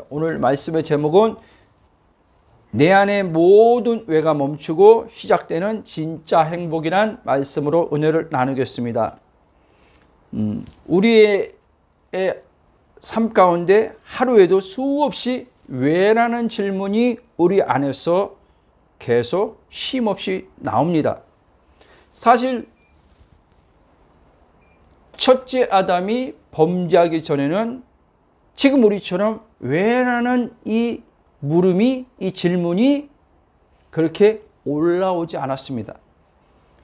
오늘 말씀의 제목은 내 안의 모든 외가 멈추고 시작되는 진짜 행복이란 말씀으로 은혜를 나누겠습니다. 우리의 삶 가운데 하루에도 수없이 왜라는 질문이 우리 안에서 계속 쉼없이 나옵니다. 사실 첫째 아담이 범죄하기 전에는 지금 우리처럼 왜라는 이 물음이, 이 질문이 그렇게 올라오지 않았습니다.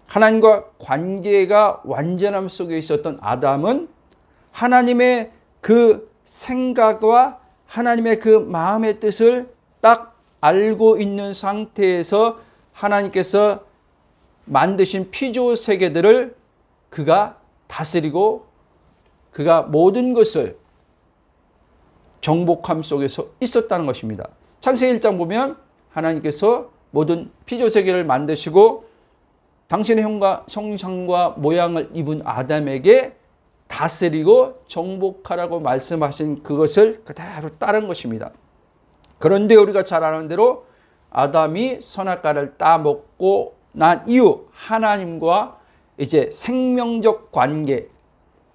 하나님과 관계가 완전함 속에 있었던 아담은 하나님의 그 생각과 하나님의 그 마음의 뜻을 딱 알고 있는 상태에서 하나님께서 만드신 피조 세계들을 그가 다스리고 그가 모든 것을 정복함 속에서 있었다는 것입니다. 창세기 1장 보면 하나님께서 모든 피조 세계를 만드시고 당신의 형상과 모양을 입은 아담에게 다스리고 정복하라고 말씀하신 그것을 그대로 따른 것입니다. 그런데 우리가 잘 아는 대로 아담이 선악과를 따먹고 난 이후 하나님과 이제 생명적 관계,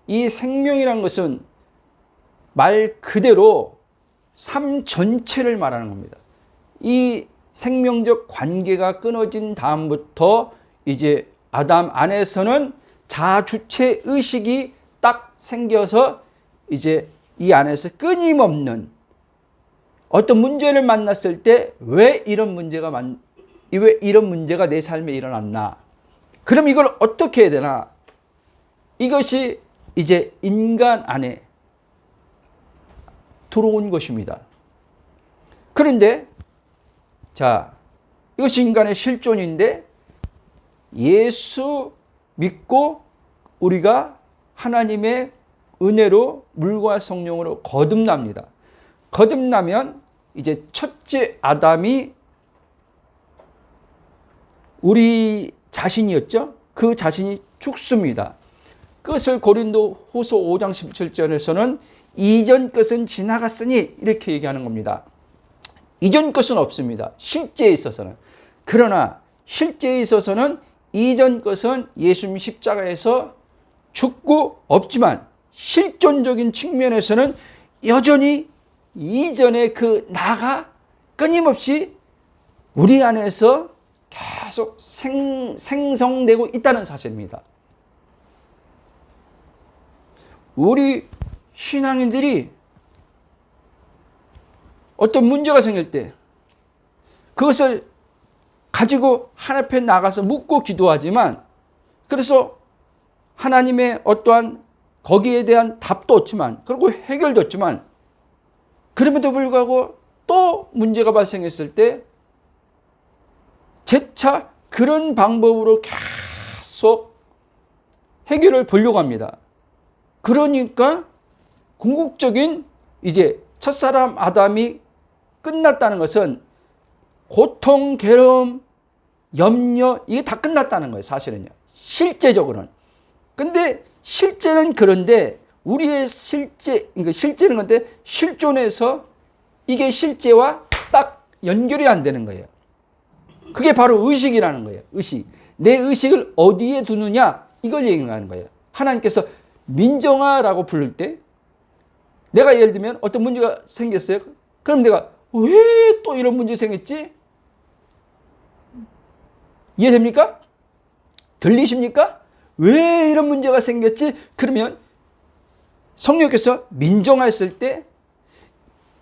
이 생명이란 것은 말 그대로 삶 전체를 말하는 겁니다. 이 생명적 관계가 끊어진 다음부터 이제 아담 안에서는 자주체 의식이 딱 생겨서 이제 이 안에서 끊임없는 어떤 문제를 만났을 때 왜 이런 문제가 내 삶에 일어났나? 그럼 이걸 어떻게 해야 되나? 이것이 이제 인간 안에 들어온 것입니다. 그런데 이것이 인간의 실존인데 예수 믿고 우리가 하나님의 은혜로 물과 성령으로 거듭납니다. 거듭나면 이제 첫째 아담이 우리 자신이었죠. 그 자신이 죽습니다. 그것을 고린도 후서 5장 17절에서는 이전 것은 지나갔으니 이렇게 얘기하는 겁니다. 이전 것은 없습니다. 실제에 있어서는. 그러나 실제에 있어서는 이전 것은 예수님 십자가에서 죽고 없지만 실존적인 측면에서는 여전히 이전의 그 나가 끊임없이 우리 안에서 계속 생성되고 있다는 사실입니다. 우리 신앙인들이 어떤 문제가 생길 때 그것을 가지고 하나님 앞에 나가서 묻고 기도하지만 그래서 하나님의 어떠한 거기에 대한 답도 없지만 그리고 해결도 없지만 그럼에도 불구하고 또 문제가 발생했을 때 재차 그런 방법으로 계속 해결을 보려고 합니다. 그러니까 궁극적인 이제 첫사람 아담이 끝났다는 것은 고통, 괴로움, 염려 이게 다 끝났다는 거예요. 사실은요. 실제적으로는. 근데 실제는 그런데 우리의 실제는 근데 실존에서 이게 실제와 딱 연결이 안 되는 거예요. 그게 바로 의식이라는 거예요. 의식. 내 의식을 어디에 두느냐 이걸 얘기하는 거예요. 하나님께서 민정아라고 부를 때 내가 예를 들면 어떤 문제가 생겼어요. 그럼 내가 왜 또 이런 문제 생겼지? 이해됩니까? 들리십니까? 왜 이런 문제가 생겼지? 그러면 성령께서 민정하였을 때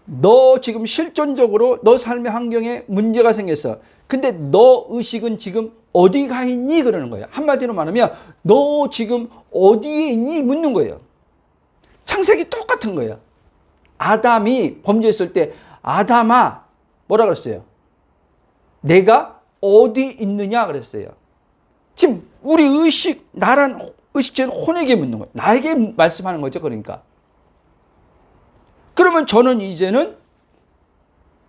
너 지금 실존적으로 너 삶의 환경에 문제가 생겼어. 근데 너 의식은 지금 어디 가 있니? 그러는 거예요. 한마디로 말하면 너 지금 어디에 있니? 묻는 거예요. 창세기 똑같은 거예요. 아담이 범죄했을 때 아담아 뭐라 그랬어요? 내가 어디 있느냐 그랬어요. 지금 우리 의식, 나란 의식체는 혼에게 묻는 거예요. 나에게 말씀하는 거죠. 그러니까. 그러면 저는 이제는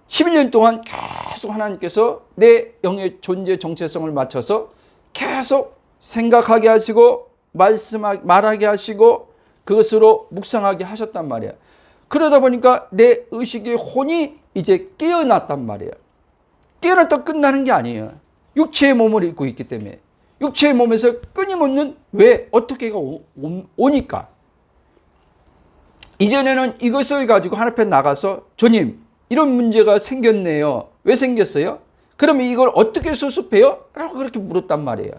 11년 동안 계속 하나님께서 내 영의 존재 정체성을 맞춰서 계속 생각하게 하시고 말하게 하시고 그것으로 묵상하게 하셨단 말이에요. 그러다 보니까 내 의식의 혼이 이제 깨어났단 말이에요. 깨어났다 끝나는 게 아니에요. 육체의 몸을 입고 있기 때문에. 육체의 몸에서 끊임없는 왜 어떻게가 오니까. 이전에는 이것을 가지고 하나님 앞에 나가서 주님 이런 문제가 생겼네요. 왜 생겼어요? 그러면 이걸 어떻게 수습해요? 라고 그렇게 물었단 말이에요.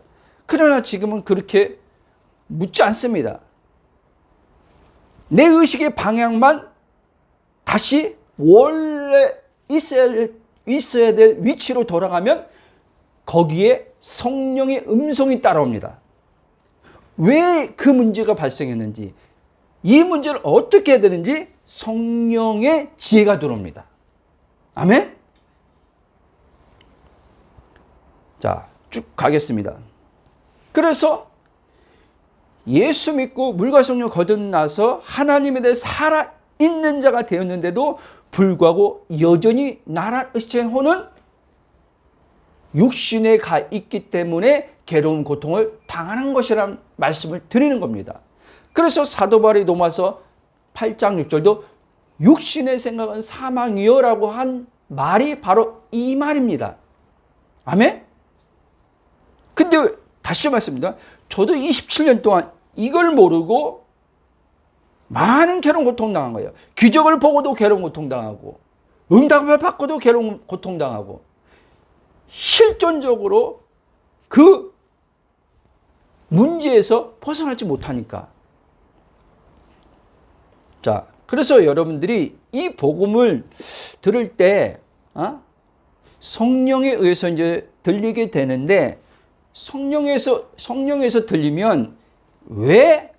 그러나 지금은 그렇게 묻지 않습니다. 내 의식의 방향만 다시 원래 있어야 될 위치로 돌아가면 거기에 성령의 음성이 따라옵니다. 왜 그 문제가 발생했는지, 이 문제를 어떻게 해야 되는지 성령의 지혜가 들어옵니다. 아멘? 자, 쭉 가겠습니다. 그래서 예수 믿고 물과 성령 거듭나서 하나님에 대해 살아있는 자가 되었는데도 불구하고 여전히 나란 의식의 혼은 육신에 가 있기 때문에 괴로운 고통을 당하는 것이라는 말씀을 드리는 겁니다. 그래서 사도 바울이 로마서 8장 6절도 육신의 생각은 사망이요 라고 한 말이 바로 이 말입니다. 아멘? 근데 다시 말씀드립니다. 저도 27년 동안 이걸 모르고 많은 괴로운 고통 당한 거예요. 기적을 보고도 괴로운 고통 당하고 응답을 받고도 괴로운 고통 당하고 실존적으로 그 문제에서 벗어나지 못하니까. 자, 그래서 여러분들이 이 복음을 들을 때 성령에 의해서 이제 들리게 되는데 성령에서 들리면 왜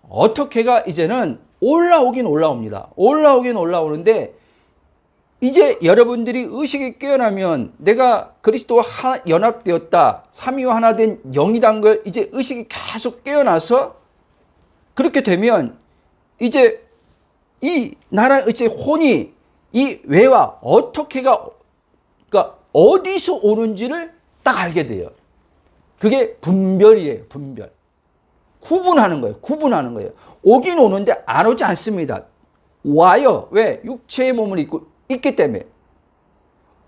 어떻게가 이제는 올라오긴 올라옵니다. 올라오긴 올라오는데 이제 여러분들이 의식이 깨어나면 내가 그리스도와 연합되었다. 삼위와 하나 된 영이란 걸 이제 의식이 계속 깨어나서 그렇게 되면 이제 이 나라의 의식의 혼이 이 왜와 어떻게가 그러니까 어디서 오는지를 딱 알게 돼요. 그게 분별이에요. 분별. 구분하는 거예요. 구분하는 거예요. 오긴 오는데 안 오지 않습니다. 와요. 왜? 육체의 몸을 입고 있기 때문에.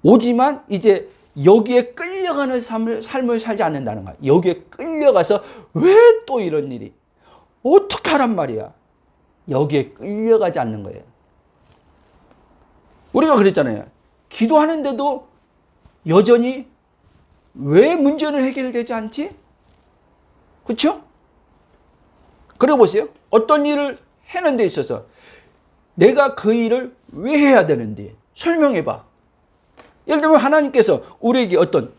오지만 이제 여기에 끌려가는 삶을 살지 않는다는 거야. 여기에 끌려가서 왜 또 이런 일이? 어떻게 하란 말이야? 여기에 끌려가지 않는 거예요. 우리가 그랬잖아요. 기도하는데도 여전히 왜 문제는 해결되지 않지? 그렇죠? 그래 보세요. 어떤 일을 하는 데 있어서 내가 그 일을 왜 해야 되는지 설명해 봐. 예를 들면 하나님께서 우리에게 어떤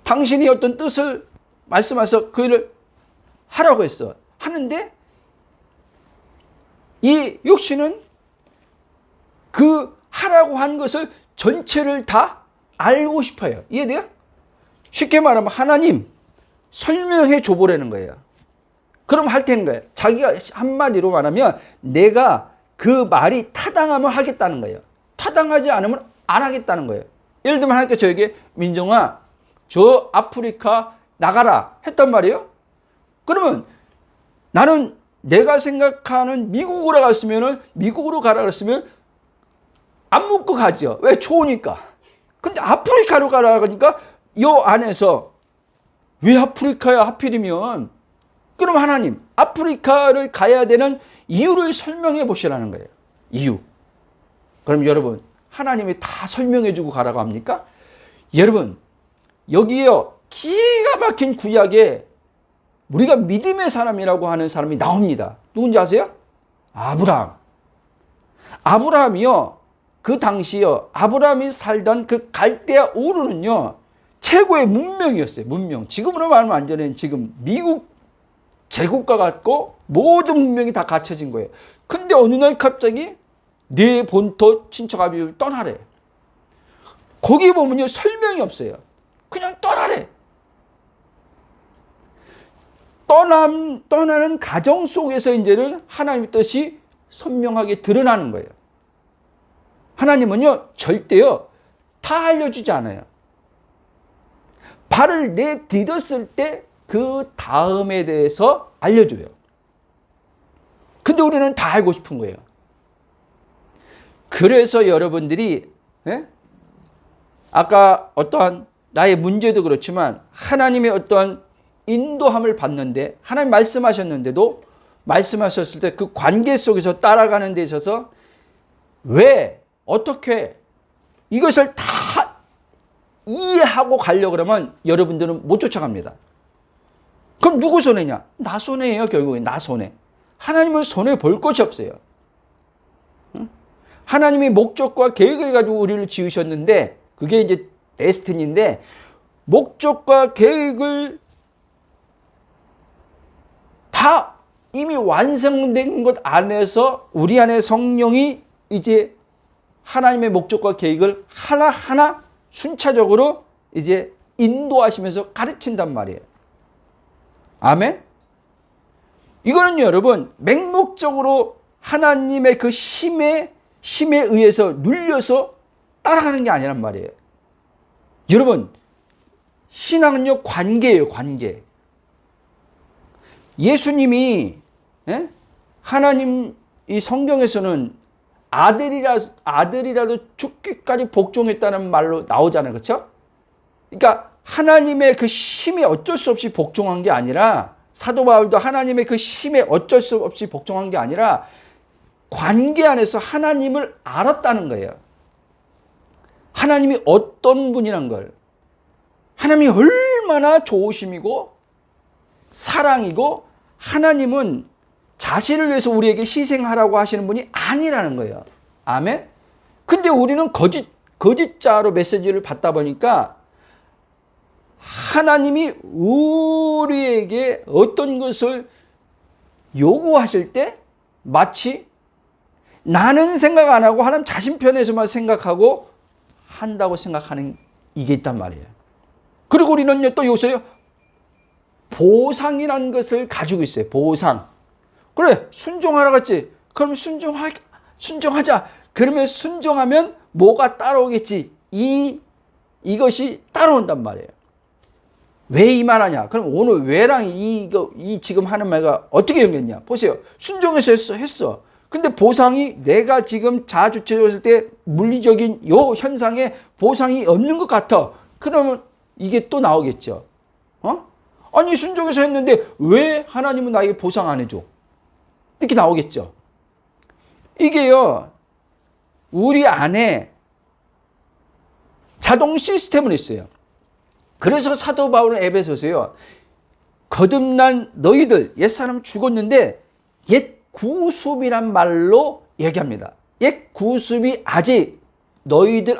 당신이 어떤 뜻을 말씀하셔서 그 일을 하라고 했어. 하는데 이 육신은 그 하라고 한 것을 전체를 다 알고 싶어요. 이해돼요? 쉽게 말하면 하나님 설명해 줘보라는 거예요. 그럼 할 테는 거예요. 자기가 한마디로 말하면 내가 그 말이 타당하면 하겠다는 거예요. 타당하지 않으면 안 하겠다는 거예요. 예를 들면 하나님께서 저에게 민정아 저 아프리카 나가라 했단 말이에요. 그러면 나는 내가 생각하는 미국으로 가라 그랬으면 안 묻고 가죠. 왜? 좋으니까. 근데 아프리카로 가라 그러니까 이 안에서 왜 아프리카야 하필이면 그럼 하나님 아프리카를 가야 되는 이유를 설명해 보시라는 거예요. 이유. 그럼 여러분 하나님이 다 설명해 주고 가라고 합니까? 여러분 여기에요 기가 막힌 구약에 우리가 믿음의 사람이라고 하는 사람이 나옵니다. 누군지 아세요? 아브라함. 아브라함이요 그 당시요 아브라함이 살던 그 갈대아 우르는요 최고의 문명이었어요. 문명. 지금으로 말하면 완전히 지금 미국 제국과 같고 모든 문명이 다 갖춰진 거예요. 근데 어느 날 갑자기 네 본토 친척 아비를 떠나래. 거기 보면요 설명이 없어요. 그냥 떠나래. 떠나는 가정 속에서 이제는 하나님의 뜻이 선명하게 드러나는 거예요. 하나님은요 절대요 다 알려주지 않아요. 발을 내디뎠을 때 그 다음에 대해서 알려줘요. 근데 우리는 다 알고 싶은 거예요. 그래서 여러분들이 아까 어떠한 나의 문제도 그렇지만 하나님의 어떠한 인도함을 받는데 하나님 말씀하셨는데도 말씀하셨을 때 그 관계 속에서 따라가는 데 있어서 왜 어떻게 이것을 다 이해하고 가려고 그러면 여러분들은 못 쫓아갑니다. 그럼 누구 손해냐? 나 손해예요. 결국엔 나 손해. 하나님은 손해 볼 것이 없어요. 하나님이 목적과 계획을 가지고 우리를 지으셨는데 그게 이제 데스티니인데 목적과 계획을 다 이미 완성된 것 안에서 우리 안에 성령이 이제 하나님의 목적과 계획을 하나하나 순차적으로 이제 인도하시면서 가르친단 말이에요. 아멘? 이거는 여러분 맹목적으로 하나님의 그 힘에 의해서 눌려서 따라가는 게 아니란 말이에요. 여러분 신앙은요 관계예요. 관계. 예수님이 하나님 이 성경에서는 아들이라도 죽기까지 복종했다는 말로 나오잖아요. 그렇죠? 그러니까 하나님의 그 힘에 어쩔 수 없이 복종한 게 아니라 사도 바울도 하나님의 그 힘에 어쩔 수 없이 복종한 게 아니라 관계 안에서 하나님을 알았다는 거예요. 하나님이 어떤 분이란 걸. 하나님이 얼마나 좋으심이고 사랑이고 하나님은 자신을 위해서 우리에게 희생하라고 하시는 분이 아니라는 거예요. 아멘? 근데 우리는 거짓자로 메시지를 받다 보니까 하나님이 우리에게 어떤 것을 요구하실 때 마치 나는 생각 안 하고 하나님 자신 편에서만 생각하고 한다고 생각하는 이게 있단 말이에요. 그리고 우리는 또 요새 보상이라는 것을 가지고 있어요. 보상. 그래 순종하라 그랬지. 그럼 순종하자. 그러면 순종하면 뭐가 따라오겠지. 이것이 따라온단 말이에요. 왜 이 말하냐? 그럼 오늘 왜랑 이 지금 하는 말과 어떻게 연결했냐? 보세요. 순종해서 했어. 근데 보상이 내가 지금 자아주체적으로 때 물리적인 요 현상에 보상이 없는 것 같아. 그러면 이게 또 나오겠죠. 아니 순종해서 했는데 왜 하나님은 나에게 보상 안 해줘? 이렇게 나오겠죠. 이게요. 우리 안에 자동 시스템은 있어요. 그래서 사도 바울은 에베소서요. 거듭난 너희들 옛사람 죽었는데 옛 구습이란 말로 얘기합니다. 옛 구습이 아직 너희들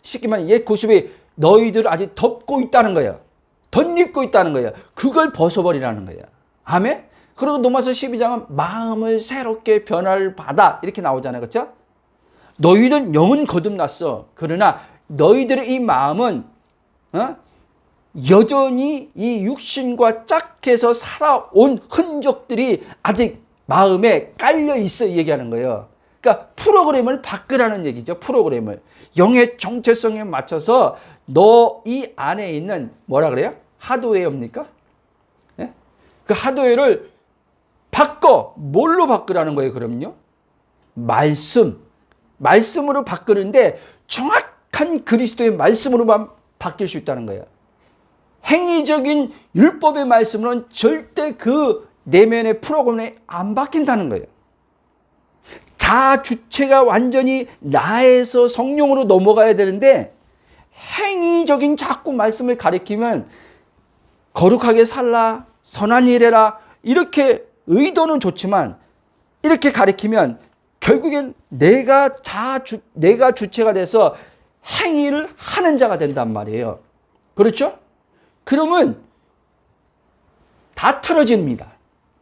쉽게 말하면 옛 구습이 너희들 아직 덮고 있다는 거예요. 덧입고 있다는 거예요. 그걸 벗어버리라는 거예요. 아멘? 그리고 로마서 12장은 마음을 새롭게 변화를 받아 이렇게 나오잖아요. 그렇죠? 너희는 영은 거듭났어. 그러나 너희들의 이 마음은 여전히 이 육신과 짝해서 살아온 흔적들이 아직 마음에 깔려 있어 얘기하는 거예요. 그러니까 프로그램을 바꾸라는 얘기죠. 프로그램을. 영의 정체성에 맞춰서 너 이 안에 있는 뭐라 그래요? 하드웨어입니까? 네? 그 하드웨어를 바꿔. 뭘로 바꾸라는 거예요, 그럼요? 말씀으로 바꾸는데 정확한 그리스도의 말씀으로만 바뀔 수 있다는 거예요. 행위적인 율법의 말씀으로는 절대 그 내면의 프로그램에 안 바뀐다는 거예요. 자주체가 완전히 나에서 성령으로 넘어가야 되는데 행위적인 자꾸 말씀을 가리키면 거룩하게 살라, 선한 일 해라 이렇게 의도는 좋지만 이렇게 가리키면 결국엔 내가 주체가 돼서 행위를 하는 자가 된단 말이에요. 그렇죠? 그러면 다 틀어집니다.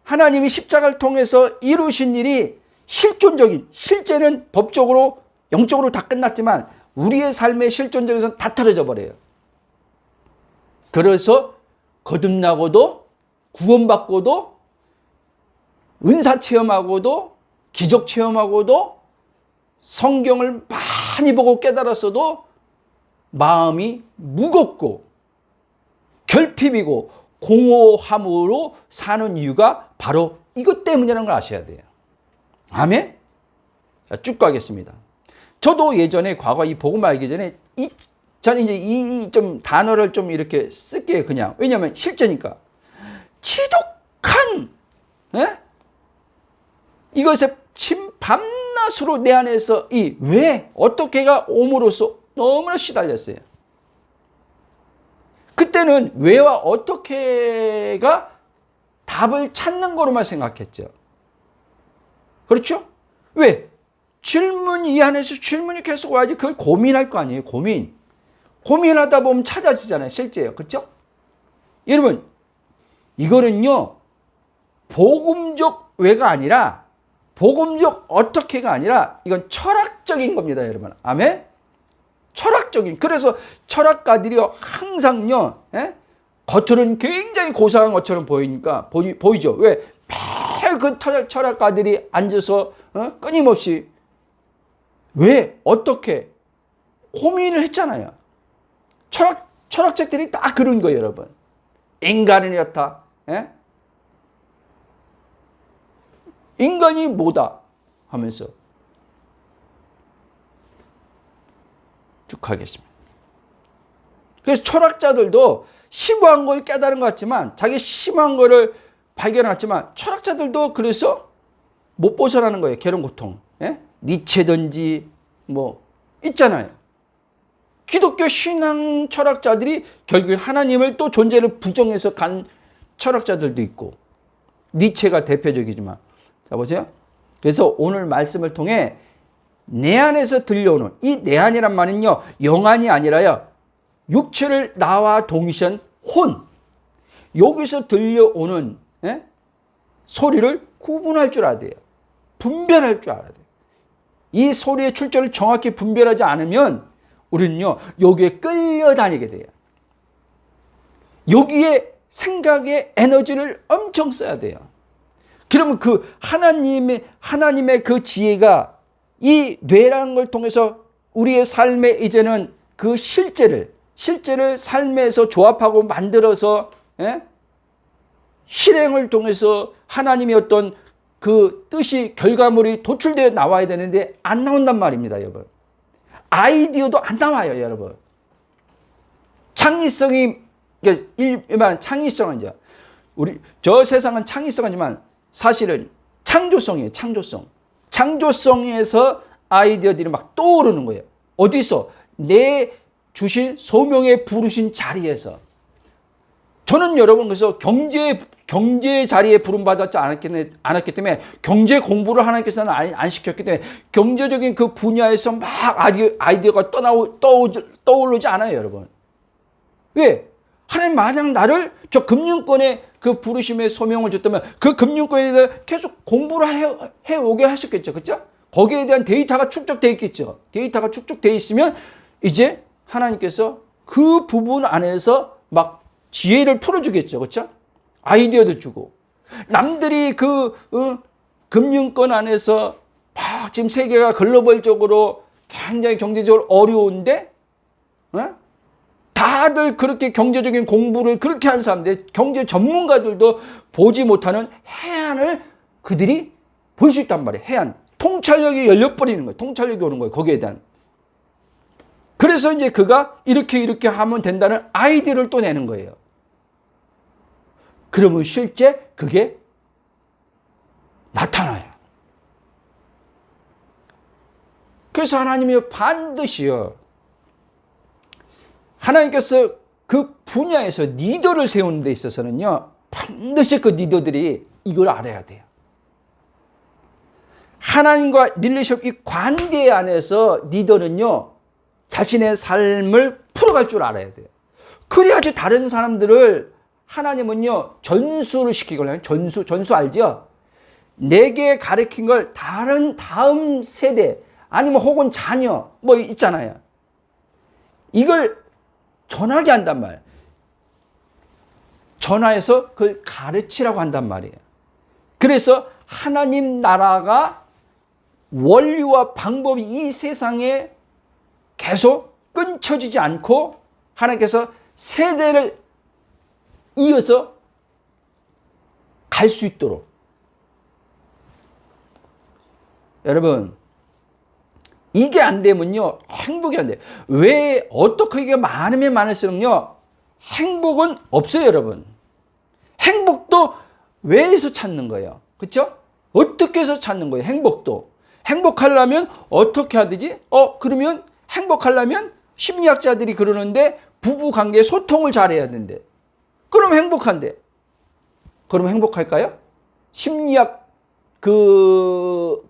하나님이 십자가를 통해서 이루신 일이 실제는 법적으로 영적으로 다 끝났지만 우리의 삶의 실존적에서는 다 틀어져 버려요. 그래서 거듭나고도 구원받고도 은사 체험하고도 기적 체험하고도 성경을 많이 보고 깨달았어도 마음이 무겁고 결핍이고 공허함으로 사는 이유가 바로 이것 때문이라는 걸 아셔야 돼요. 아멘? 자, 쭉 가겠습니다. 저도 예전에 과거 이 복음 알기 전에 저는 이제 이 좀 단어를 좀 이렇게 쓸게요. 그냥. 왜냐하면 실제니까. 지독한 이것에 밤낮으로 내 안에서 왜 어떻게가 옴으로써 너무나 시달렸어요. 그때는 왜와 어떻게가 답을 찾는 거로만 생각했죠. 그렇죠? 왜? 질문 이 안에서 질문이 계속 와야지. 그걸 고민할 거 아니에요. 고민하다 보면 찾아지잖아요. 실제요. 그렇죠? 여러분, 이거는요, 복음적 왜가 아니라, 복음적 어떻게가 아니라, 이건 철학적인 겁니다, 여러분. 아멘? 철학적인. 그래서 철학가들이요, 항상요, 겉으로는 굉장히 고상한 것처럼 보이니까, 보이죠? 왜? 매일 그 철학가들이 앉아서, 끊임없이, 왜? 어떻게? 고민을 했잖아요. 철학책들이 다 그런 거예요, 여러분. 인간은 이렇다. 인간이 뭐다 하면서 쭉 하겠습니다. 그래서 철학자들도 심오한 걸 깨달은 것 같지만, 자기 심오한 거를 발견했지만, 철학자들도 그래서 못 벗어나는 거예요. 괴로운 고통. 니체든지 뭐 있잖아요. 기독교 신앙 철학자들이 결국에 하나님을 또 존재를 부정해서 간 철학자들도 있고, 니체가 대표적이지만. 자, 보세요. 그래서 오늘 말씀을 통해 내 안에서 들려오는 이 내 안이란 말은요, 영안이 아니라요, 육체를 나와 동시한 혼, 여기서 들려오는 소리를 구분할 줄 알아야 돼요. 분별할 줄 알아야 돼요. 이 소리의 출처를 정확히 분별하지 않으면 우리는요, 여기에 끌려다니게 돼요. 여기에 생각의 에너지를 엄청 써야 돼요. 그러면 그 하나님의 그 지혜가 이 뇌라는 걸 통해서 우리의 삶에 이제는 그 실제를 삶에서 조합하고 만들어서 실행을 통해서 하나님의 어떤 그 뜻이 결과물이 도출되어 나와야 되는데 안 나온단 말입니다, 여러분. 아이디어도 안 나와요, 여러분. 창의성이, 일반 창의성은 저 세상은 창의성이지만 사실은 창조성이에요, 창조성. 창조성에서 아이디어들이 막 떠오르는 거예요. 어디서? 내 주신 소명에 부르신 자리에서. 저는 여러분 그래서 경제 자리에 부름받았지 않았기 때문에 경제 공부를 하나님께서는 안 시켰기 때문에 경제적인 그 분야에서 막 아이디어가 떠오르지 않아요, 여러분. 왜? 하나님 만약 나를 저 금융권에 그 부르심의 소명을 줬다면 그 금융권에 대해 계속 공부를 해오게 하셨겠죠. 그렇죠? 거기에 대한 데이터가 축적되어 있겠죠. 데이터가 축적되어 있으면 이제 하나님께서 그 부분 안에서 막 지혜를 풀어주겠죠. 그렇죠? 아이디어도 주고. 남들이 금융권 안에서 막 지금 세계가 글로벌적으로 굉장히 경제적으로 어려운데, 다들 그렇게 경제적인 공부를 그렇게 한 사람들, 경제 전문가들도 보지 못하는 해안을 그들이 볼 수 있단 말이에요. 해안. 통찰력이 열려버리는 거예요. 통찰력이 오는 거예요. 거기에 대한. 그래서 이제 그가 이렇게 하면 된다는 아이디어를 또 내는 거예요. 그러면 실제 그게 나타나요. 그래서 하나님이 반드시요, 하나님께서 그 분야에서 리더를 세우는 데 있어서는요, 반드시 그 리더들이 이걸 알아야 돼요. 하나님과 릴레이션, 이 관계 안에서 리더는요, 자신의 삶을 풀어갈 줄 알아야 돼요. 그래야지 다른 사람들을 하나님은요, 전수를 시키거든요. 전수 알죠? 내게 가르친 걸 다음 세대, 아니면 혹은 자녀, 뭐 있잖아요. 이걸 전하게 한단 말이에요. 전화해서 그걸 가르치라고 한단 말이에요. 그래서 하나님 나라가 원리와 방법이 이 세상에 계속 끊쳐지지 않고 하나님께서 세대를 이어서 갈 수 있도록. 여러분, 이게 안 되면요, 행복이 안 돼요. 왜, 어떻게 이게 많으면 많을수록요, 행복은 없어요, 여러분. 행복도 왜에서 찾는 거예요? 그렇죠? 어떻게 해서 찾는 거예요, 행복도. 행복하려면 어떻게 해야 되지? 그러면 행복하려면 심리학자들이 그러는데 부부관계 소통을 잘해야 된대. 그럼 행복한데. 그럼 행복할까요? 심리학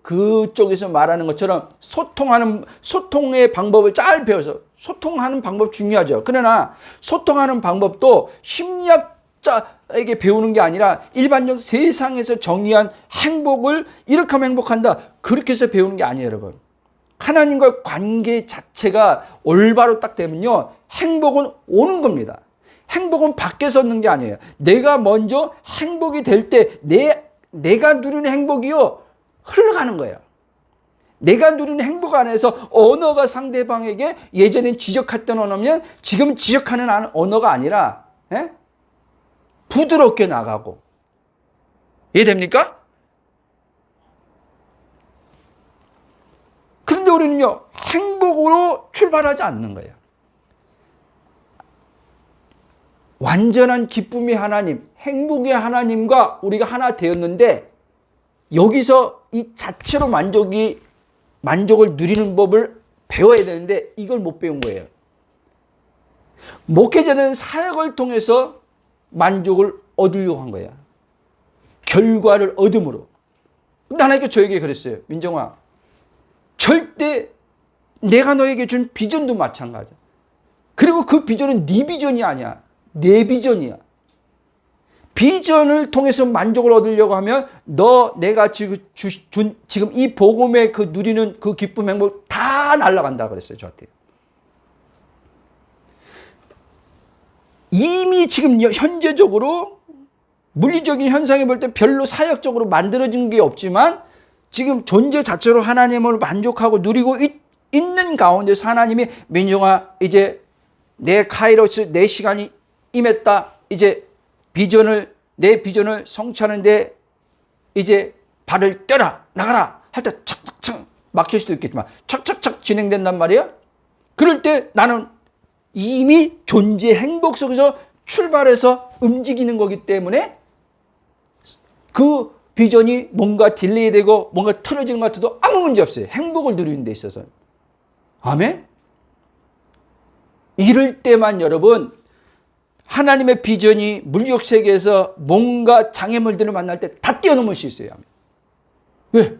그쪽에서 말하는 것처럼 소통의 방법을 잘 배워서 소통하는 방법 중요하죠. 그러나 소통하는 방법도 심리학자에게 배우는 게 아니라 일반적 세상에서 정의한 행복을 이렇게 하면 행복한다. 그렇게 해서 배우는 게 아니에요, 여러분. 하나님과 관계 자체가 올바로 딱 되면요, 행복은 오는 겁니다. 행복은 밖에서 얻는 게 아니에요. 내가 먼저 행복이 될 때 내가 누리는 행복이요, 흘러가는 거예요. 내가 누리는 행복 안에서 언어가 상대방에게 예전엔 지적했던 언어면 지금 지적하는 언어가 아니라 부드럽게 나가고. 이해됩니까? 그런데 우리는요, 행복으로 출발하지 않는 거예요. 완전한 기쁨의 하나님, 행복의 하나님과 우리가 하나 되었는데 여기서 이 자체로 만족을 누리는 법을 배워야 되는데 이걸 못 배운 거예요. 목회자는 사역을 통해서 만족을 얻으려고 한 거야. 결과를 얻음으로. 근데 하나님께서 저에게 그랬어요. 민정아, 절대 내가 너에게 준 비전도 마찬가지야. 그리고 그 비전은 네 비전이 아니야. 내 비전이야. 비전을 통해서 만족을 얻으려고 하면 내가 지금 이 복음에 그 누리는 그 기쁨, 행복 다 날아간다 그랬어요, 저한테. 이미 지금 현재적으로 물리적인 현상에 볼 때 별로 사역적으로 만들어진 게 없지만 지금 존재 자체로 하나님을 만족하고 누리고 있는 가운데서 하나님이 민정아, 이제 내 카이로스, 내 시간이 임했다. 이제 내 비전을 성취하는데 이제 발을 떼라, 나가라 할 때 착착착 막힐 수도 있겠지만 착착착 진행된단 말이에요. 그럴 때 나는 이미 존재 행복 속에서 출발해서 움직이는 거기 때문에 그 비전이 뭔가 딜레이 되고 뭔가 틀어지는 것 같아도 아무 문제 없어요. 행복을 누리는 데 있어서. 아멘? 이럴 때만 여러분, 하나님의 비전이 물리적 세계에서 뭔가 장애물들을 만날 때 다 뛰어넘을 수 있어요. 왜?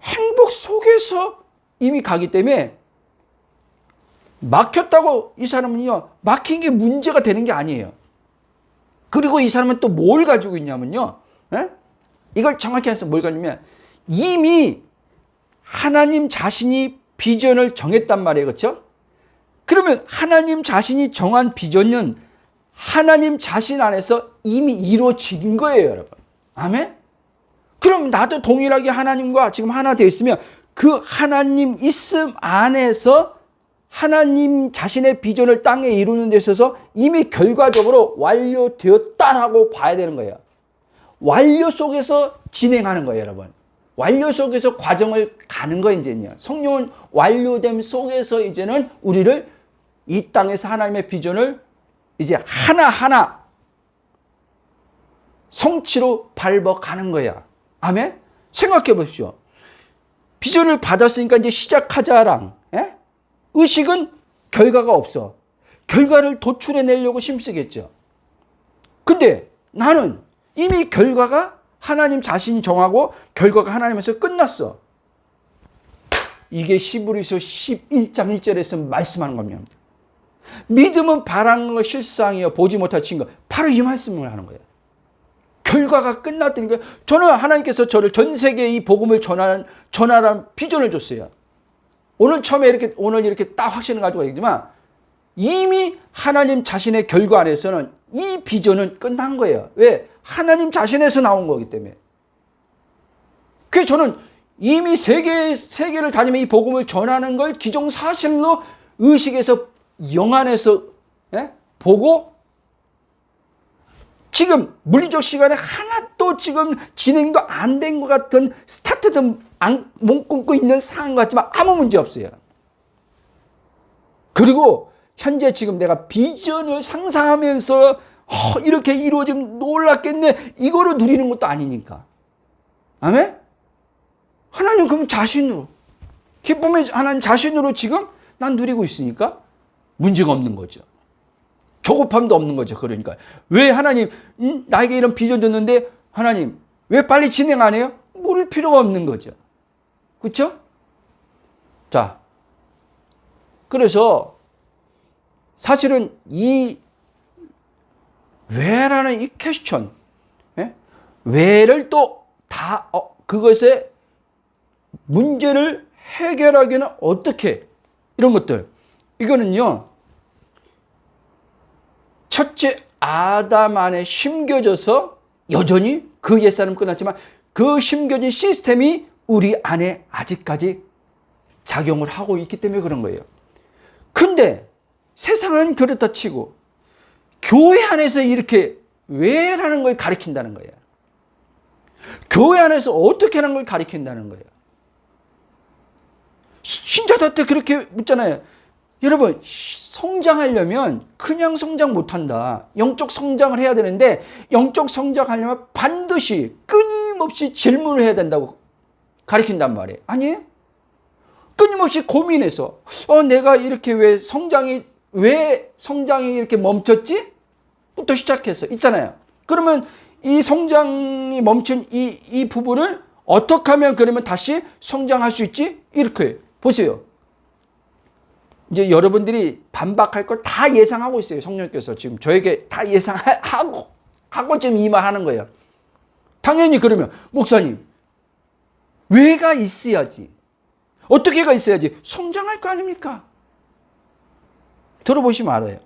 행복 속에서 이미 가기 때문에 막혔다고 이 사람은요, 막힌 게 문제가 되는 게 아니에요. 그리고 이 사람은 또 뭘 가지고 있냐면요, 이걸 정확히 해서 뭘 가지면 이미 하나님 자신이 비전을 정했단 말이에요. 그렇죠? 그러면 하나님 자신이 정한 비전은 하나님 자신 안에서 이미 이루어진 거예요, 여러분. 아멘? 그럼 나도 동일하게 하나님과 지금 하나 되어 있으면 그 하나님 있음 안에서 하나님 자신의 비전을 땅에 이루는 데 있어서 이미 결과적으로 완료되었다라고 봐야 되는 거예요. 완료 속에서 진행하는 거예요, 여러분. 완료 속에서 과정을 가는 거예요, 이제는요. 성령은 완료됨 속에서 이제는 우리를 이 땅에서 하나님의 비전을 이제 하나하나 성취로 밟아가는 거야. 아멘? 생각해 보십시오. 비전을 받았으니까 이제 시작하자랑, 의식은 결과가 없어. 결과를 도출해내려고 힘쓰겠죠. 근데 나는 이미 결과가 하나님 자신이 정하고 결과가 하나님에서 끝났어. 이게 히브리서 11장 1절에서 말씀하는 겁니다. 믿음은 바라는 것 실상이요 보지 못할 증거. 바로 이 말씀을 하는 거예요. 결과가 끝났다니까. 저는 하나님께서 저를 전 세계에 이 복음을 전하라는 비전을 줬어요. 오늘 이렇게 딱 확신을 가지고 있지만 이미 하나님 자신의 결과 안에서는 이 비전은 끝난 거예요. 왜? 하나님 자신에서 나온 거기 때문에. 그래서 저는 이미 세계를 다니며 이 복음을 전하는 걸 기정사실로 의식에서 영 안에서 보고 지금 물리적 시간에 하나도 지금 진행도 안 된 것 같은 스타트도 못 끊고 있는 상황 같지만 아무 문제 없어요. 그리고 현재 지금 내가 비전을 상상하면서 이렇게 이루어지면 놀랐겠네. 이거로 누리는 것도 아니니까. 아멘? 하나님 그럼 자신으로, 기쁨의 하나님 자신으로 지금 난 누리고 있으니까 문제가 없는 거죠. 조급함도 없는 거죠. 그러니까 왜 하나님 나에게 이런 비전 줬는데 하나님 왜 빨리 진행 안 해요? 물을 필요가 없는 거죠. 그렇죠? 자, 그래서 사실은 이 왜라는 이 퀘스천, 왜를 또 다 그것의 문제를 해결하기는 어떻게, 이런 것들, 이거는요 첫째 아담 안에 심겨져서 여전히 그 옛사람 끝났지만 그 심겨진 시스템이 우리 안에 아직까지 작용을 하고 있기 때문에 그런 거예요. 근데 세상은 그렇다 치고 교회 안에서 이렇게 왜라는 걸 가리킨다는 거예요. 교회 안에서 어떻게 하는 걸 가리킨다는 거예요. 신자들한테 그렇게 묻잖아요. 여러분, 성장하려면 그냥 성장 못한다. 영적 성장을 해야 되는데 영적 성장하려면 반드시 끊임없이 질문을 해야 된다고 가리킨단 말이에요. 아니에요? 끊임없이 고민해서 내가 이렇게 왜 성장이 이렇게 멈췄지? 부터 시작해서 있잖아요. 그러면 이 성장이 멈춘 이 부분을 어떻게 하면 그러면 다시 성장할 수 있지? 이렇게 보세요. 이제 여러분들이 반박할 걸 다 예상하고 있어요. 성령께서 지금 저에게 다 예상하고 지금 이 말 하는 거예요. 당연히 그러면 목사님 왜가 있어야지, 어떻게가 있어야지 성장할 거 아닙니까? 들어보시면 알아요.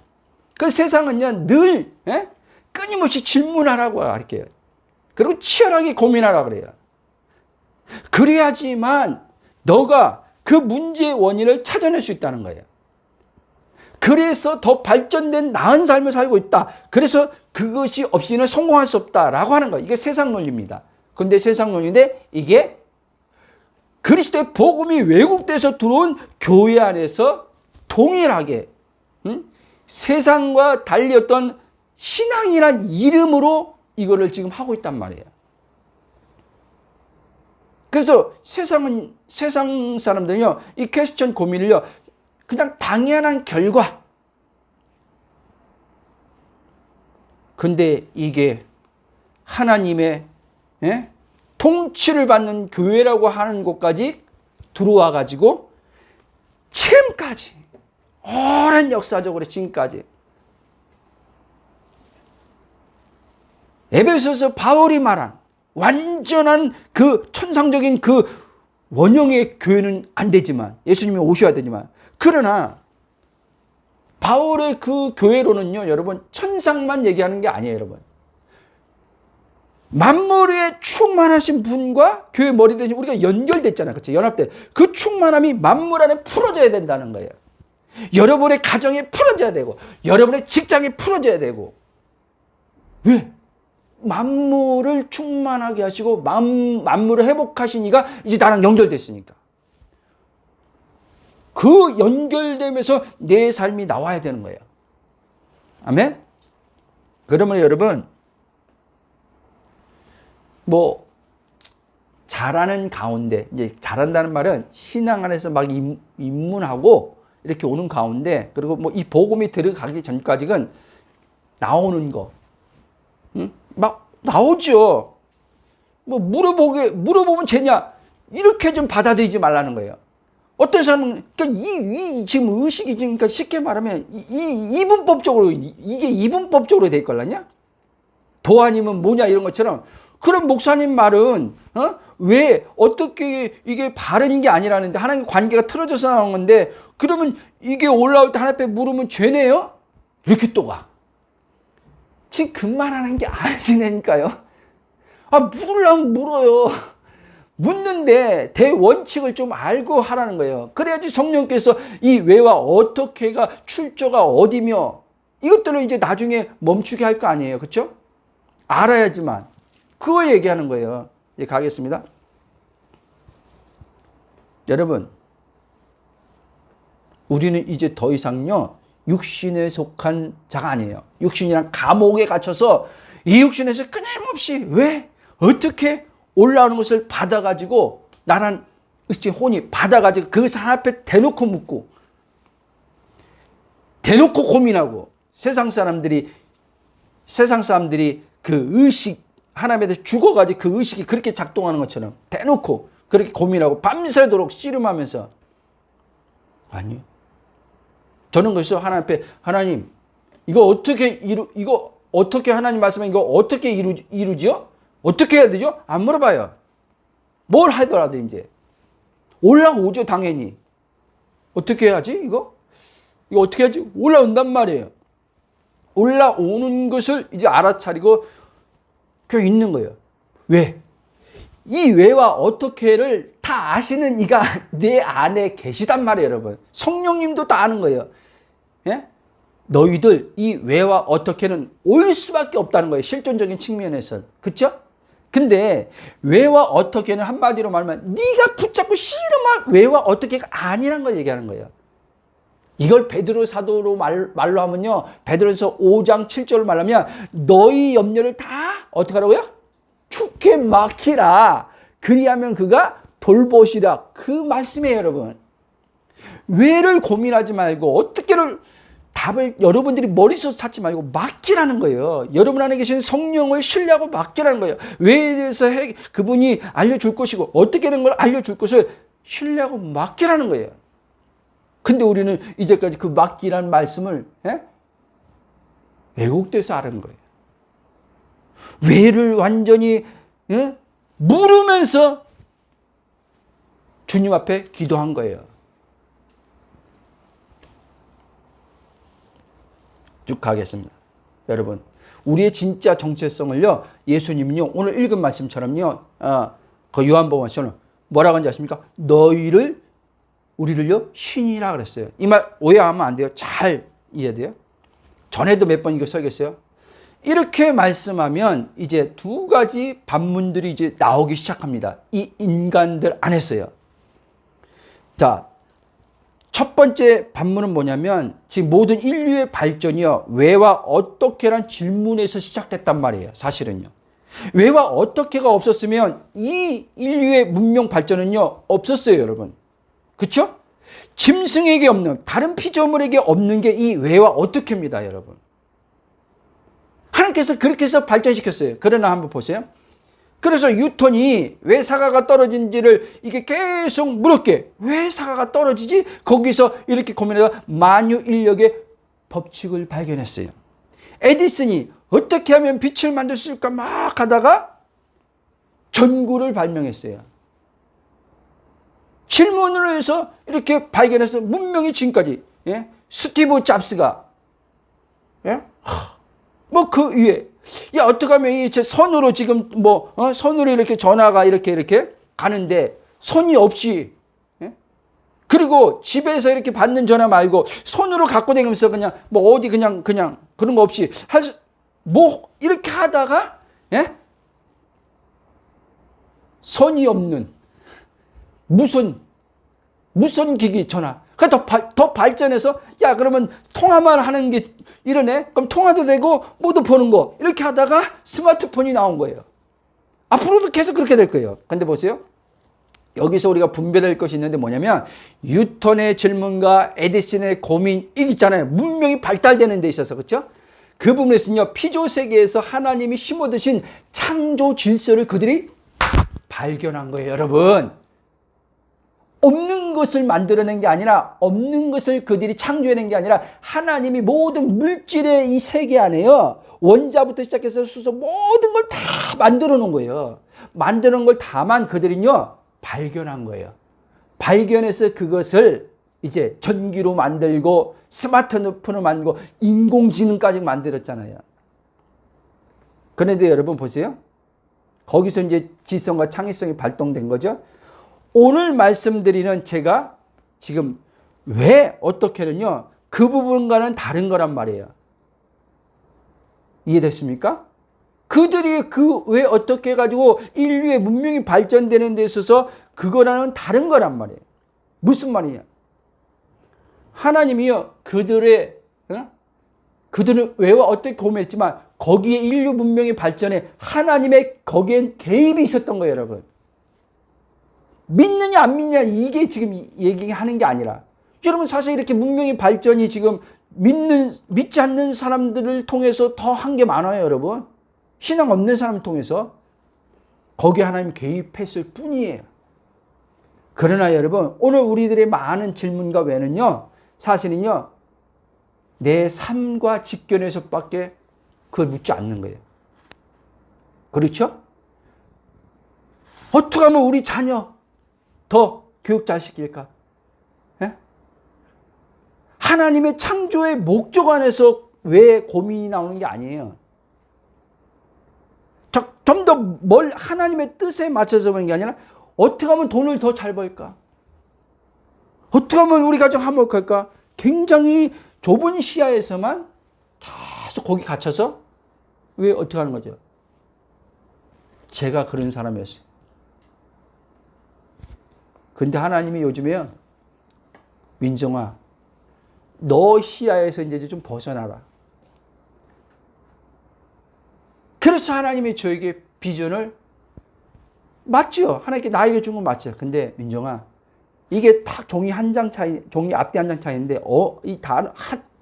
그 세상은요 늘 끊임없이 질문하라고 가르쳐요. 그리고 치열하게 고민하라 그래요. 그래야지만 너가 그 문제의 원인을 찾아낼 수 있다는 거예요. 그래서 더 발전된 나은 삶을 살고 있다. 그래서 그것이 없이는 성공할 수 없다라고 하는 거예요. 이게 세상 논리입니다. 근데 세상 논리인데 이게 그리스도의 복음이 왜곡돼서 들어온 교회 안에서 동일하게 세상과 달리 어떤 신앙이란 이름으로 이거를 지금 하고 있단 말이에요. 그래서 세상 사람들은요, 이 퀘스천 고민을요, 그냥 당연한 결과. 근데 이게 하나님의 통치를 받는 교회라고 하는 곳까지 들어와 가지고 지금까지 오랜 역사적으로 지금까지 에베소서 바울이 말한 완전한 그 천상적인 그 원형의 교회는 안 되지만 예수님이 오셔야 되지만 그러나 바울의 그 교회로는요 여러분 천상만 얘기하는 게 아니에요. 여러분 만물에 충만하신 분과 교회 머리 대신 우리가 연결됐잖아요. 그렇죠? 연합돼. 그 충만함이 만물 안에 풀어져야 된다는 거예요. 여러분의 가정에 풀어져야 되고 여러분의 직장에 풀어져야 되고. 왜? 만물을 충만하게 하시고 만물을 회복하시니까 이제 나랑 연결됐으니까. 그 연결되면서 내 삶이 나와야 되는 거예요. 아멘? 그러면 여러분 잘하는 가운데, 이제 잘한다는 말은 신앙 안에서 막 입문하고 이렇게 오는 가운데, 그리고 이 복음이 들어가기 전까지는 나오는 거, 막 나오죠. 물어보면 되냐? 이렇게 좀 받아들이지 말라는 거예요. 어떤 사람은, 그러니까 지금 의식이 지금, 그러니까 쉽게 말하면, 이분법적으로, 이게 이분법적으로 돼 있걸라냐? 도 아니면 뭐냐, 이런 것처럼. 그럼 목사님 말은, 왜, 어떻게 이게 바른 게 아니라는데, 하나님 관계가 틀어져서 나온 건데, 그러면 이게 올라올 때 하나님 앞에 물으면 죄네요? 이렇게 또 가. 지금 그 말하는 게 아니라니까요. 물으려면 물어요. 묻는데 대원칙을 좀 알고 하라는 거예요. 그래야지 성령께서 이 왜와 어떻게가 출처가 어디며 이것들을 이제 나중에 멈추게 할 거 아니에요. 그렇죠? 알아야지만. 그거 얘기하는 거예요. 이제 가겠습니다. 여러분, 우리는 이제 더 이상요 육신에 속한 자가 아니에요. 육신이란 감옥에 갇혀서 이 육신에서 끊임없이 왜 어떻게 올라오는 것을 받아가지고 나란 혼이 받아가지고 그 사람 앞에 대놓고 묻고 대놓고 고민하고 세상 사람들이 그 의식 하나님에 대해서 죽어가지고 그 의식이 그렇게 작동하는 것처럼 대놓고 그렇게 고민하고 밤새도록 씨름하면서 아니 저는 그래서 하나님 앞에 하나님 이거 어떻게 하나님 말씀에 이거 어떻게 이루지요? 어떻게 해야 되죠? 안 물어봐요. 뭘 하더라도 이제 올라오죠 당연히. 어떻게 해야지 이거 어떻게 해야지? 올라온단 말이에요. 올라오는 것을 이제 알아차리고 그냥 있는 거예요. 왜? 이 왜와 어떻게를 다 아시는 이가 내 안에 계시단 말이에요, 여러분. 성령님도 다 아는 거예요. 예? 너희들 이 왜와 어떻게는 올 수밖에 없다는 거예요. 실존적인 측면에서. 그렇죠? 근데 왜와 어떻게는 한마디로 말하면 네가 붙잡고 씨름할 왜와 어떻게가 아니란 걸 얘기하는 거예요. 이걸 베드로 사도로 말로 하면요. 베드로서 5장 7절로 말하면 너희 염려를 다 어떻게 하라고요? 축게 막히라. 그리하면 그가 돌보시라. 그 말씀이에요, 여러분. 왜를 고민하지 말고 어떻게를 답을 여러분들이 머릿속에서 찾지 말고 맡기라는 거예요. 여러분 안에 계신 성령을 신뢰하고 맡기라는 거예요. 왜에 대해서 그분이 알려줄 것이고 어떻게 하는 걸 알려줄 것을 신뢰하고 맡기라는 거예요. 근데 우리는 이제까지 그 맡기라는 말씀을 왜곡돼서 아는 거예요. 왜를 완전히 물으면서 주님 앞에 기도한 거예요. 쭉 가겠습니다. 여러분, 우리의 진짜 정체성을요, 예수님은요, 오늘 읽은 말씀처럼요, 그 요한복음에서는 뭐라고 하는지 아십니까? 우리를요, 신이라 그랬어요. 이 말 오해하면 안 돼요. 잘 이해돼요. 전에도 몇 번 이거 써야겠어요. 이렇게 말씀하면 이제 두 가지 반문들이 이제 나오기 시작합니다. 이 인간들 안에서요. 자, 첫 번째 반문은 뭐냐면 지금 모든 인류의 발전이요. 왜와 어떻게란 질문에서 시작됐단 말이에요. 사실은요. 왜와 어떻게가 없었으면 이 인류의 문명 발전은요. 없었어요, 여러분. 그렇죠? 짐승에게 없는 다른 피조물에게 없는 게 이 왜와 어떻게입니다, 여러분. 하나님께서 그렇게 해서 발전시켰어요. 그러나 한번 보세요. 그래서 뉴턴이 왜 사과가 떨어진지를 이게 계속 물었게 왜 사과가 떨어지지? 거기서 이렇게 고민하다가 만유인력의 법칙을 발견했어요. 에디슨이 어떻게 하면 빛을 만들 수 있을까 막 하다가 전구를 발명했어요. 질문으로 해서 이렇게 발견해서 문명이 지금까지 스티브 잡스가 뭐 그 위에 어떻게 하면 이 선으로 지금 선으로 이렇게 전화가 이렇게 가는데 선이 없이 그리고 집에서 이렇게 받는 전화 말고 손으로 갖고 다니면서 그냥 뭐 어디 그냥 그런 거 없이 이렇게 하다가 선이 없는 무선 기기 전화. 그러니까 더 발전해서 그러면 통화만 하는 게 이러네. 그럼 통화도 되고 모두 보는 거 이렇게 하다가 스마트폰이 나온 거예요. 앞으로도 계속 그렇게 될 거예요. 근데 보세요. 여기서 우리가 분별될 것이 있는데 뭐냐면 뉴턴의 질문과 에디슨의 고민 이게 있잖아요. 문명이 발달되는 데 있어서 그렇죠? 그 부분에서는요. 피조 세계에서 하나님이 심어두신 창조 질서를 그들이 발견한 거예요, 여러분. 없는 것을 만들어낸 게 아니라 없는 것을 그들이 창조해낸 게 아니라 하나님이 모든 물질의 이 세계 안에요. 원자부터 시작해서 수소 모든 걸 다 만들어 놓은 거예요. 만들어 놓은 걸 다만 그들은요. 발견한 거예요. 발견해서 그것을 이제 전기로 만들고 스마트폰을 만들고 인공지능까지 만들었잖아요. 그런데 여러분 보세요. 거기서 이제 지성과 창의성이 발동된 거죠. 오늘 말씀드리는 제가 지금 왜 어떻게는요. 그 부분과는 다른 거란 말이에요. 이해됐습니까? 그들이 그 왜 어떻게 해가지고 인류의 문명이 발전되는 데 있어서 그거랑은 다른 거란 말이에요. 무슨 말이냐? 하나님이요 그들은 왜와 어떻게 고민했지만 거기에 인류 문명의 발전에 하나님의 거기엔 개입이 있었던 거예요, 여러분. 믿느냐 안 믿느냐 이게 지금 얘기하는 게 아니라, 여러분 사실 이렇게 문명의 발전이 지금 믿지 않는 사람들을 통해서 더 한 게 많아요, 여러분. 신앙 없는 사람을 통해서 거기에 하나님 개입했을 뿐이에요. 그러나 여러분, 오늘 우리들의 많은 질문과 왜는요, 사실은요, 내 삶과 직결해서밖에 그걸 묻지 않는 거예요. 그렇죠? 어떻게 하면 우리 자녀 더 교육 잘 시킬까? 예? 하나님의 창조의 목적 안에서 왜 고민이 나오는 게 아니에요. 좀 더 하나님의 뜻에 맞춰서 보는 게 아니라 어떻게 하면 돈을 더 잘 벌까? 어떻게 하면 우리 가정 화목할까? 굉장히 좁은 시야에서만 계속 거기 갇혀서 왜 어떻게 하는 거죠? 제가 그런 사람이었어요. 그런데 하나님이 요즘에요, 민정아, 너 시야에서 이제 좀 벗어나라. 그래서 하나님이 저에게 비전을, 맞죠? 하나님께 나에게 준 건 맞죠. 근데 민정아, 이게 딱 종이 한 장 차이, 종이 앞뒤 한 장 차이인데,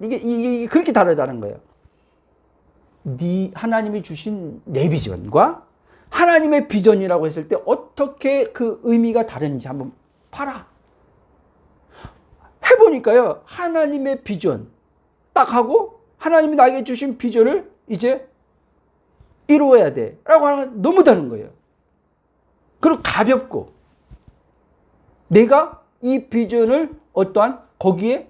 이게 그렇게 다르다는 거예요. 하나님이 주신 내 비전과 하나님의 비전이라고 했을 때 어떻게 그 의미가 다른지 한번 봐라. 해보니까요, 하나님의 비전 딱 하고 하나님이 나에게 주신 비전을 이제 이루어야 돼 라고 하는 건 너무 다른 거예요. 그리고 가볍고, 내가 이 비전을 어떠한 거기에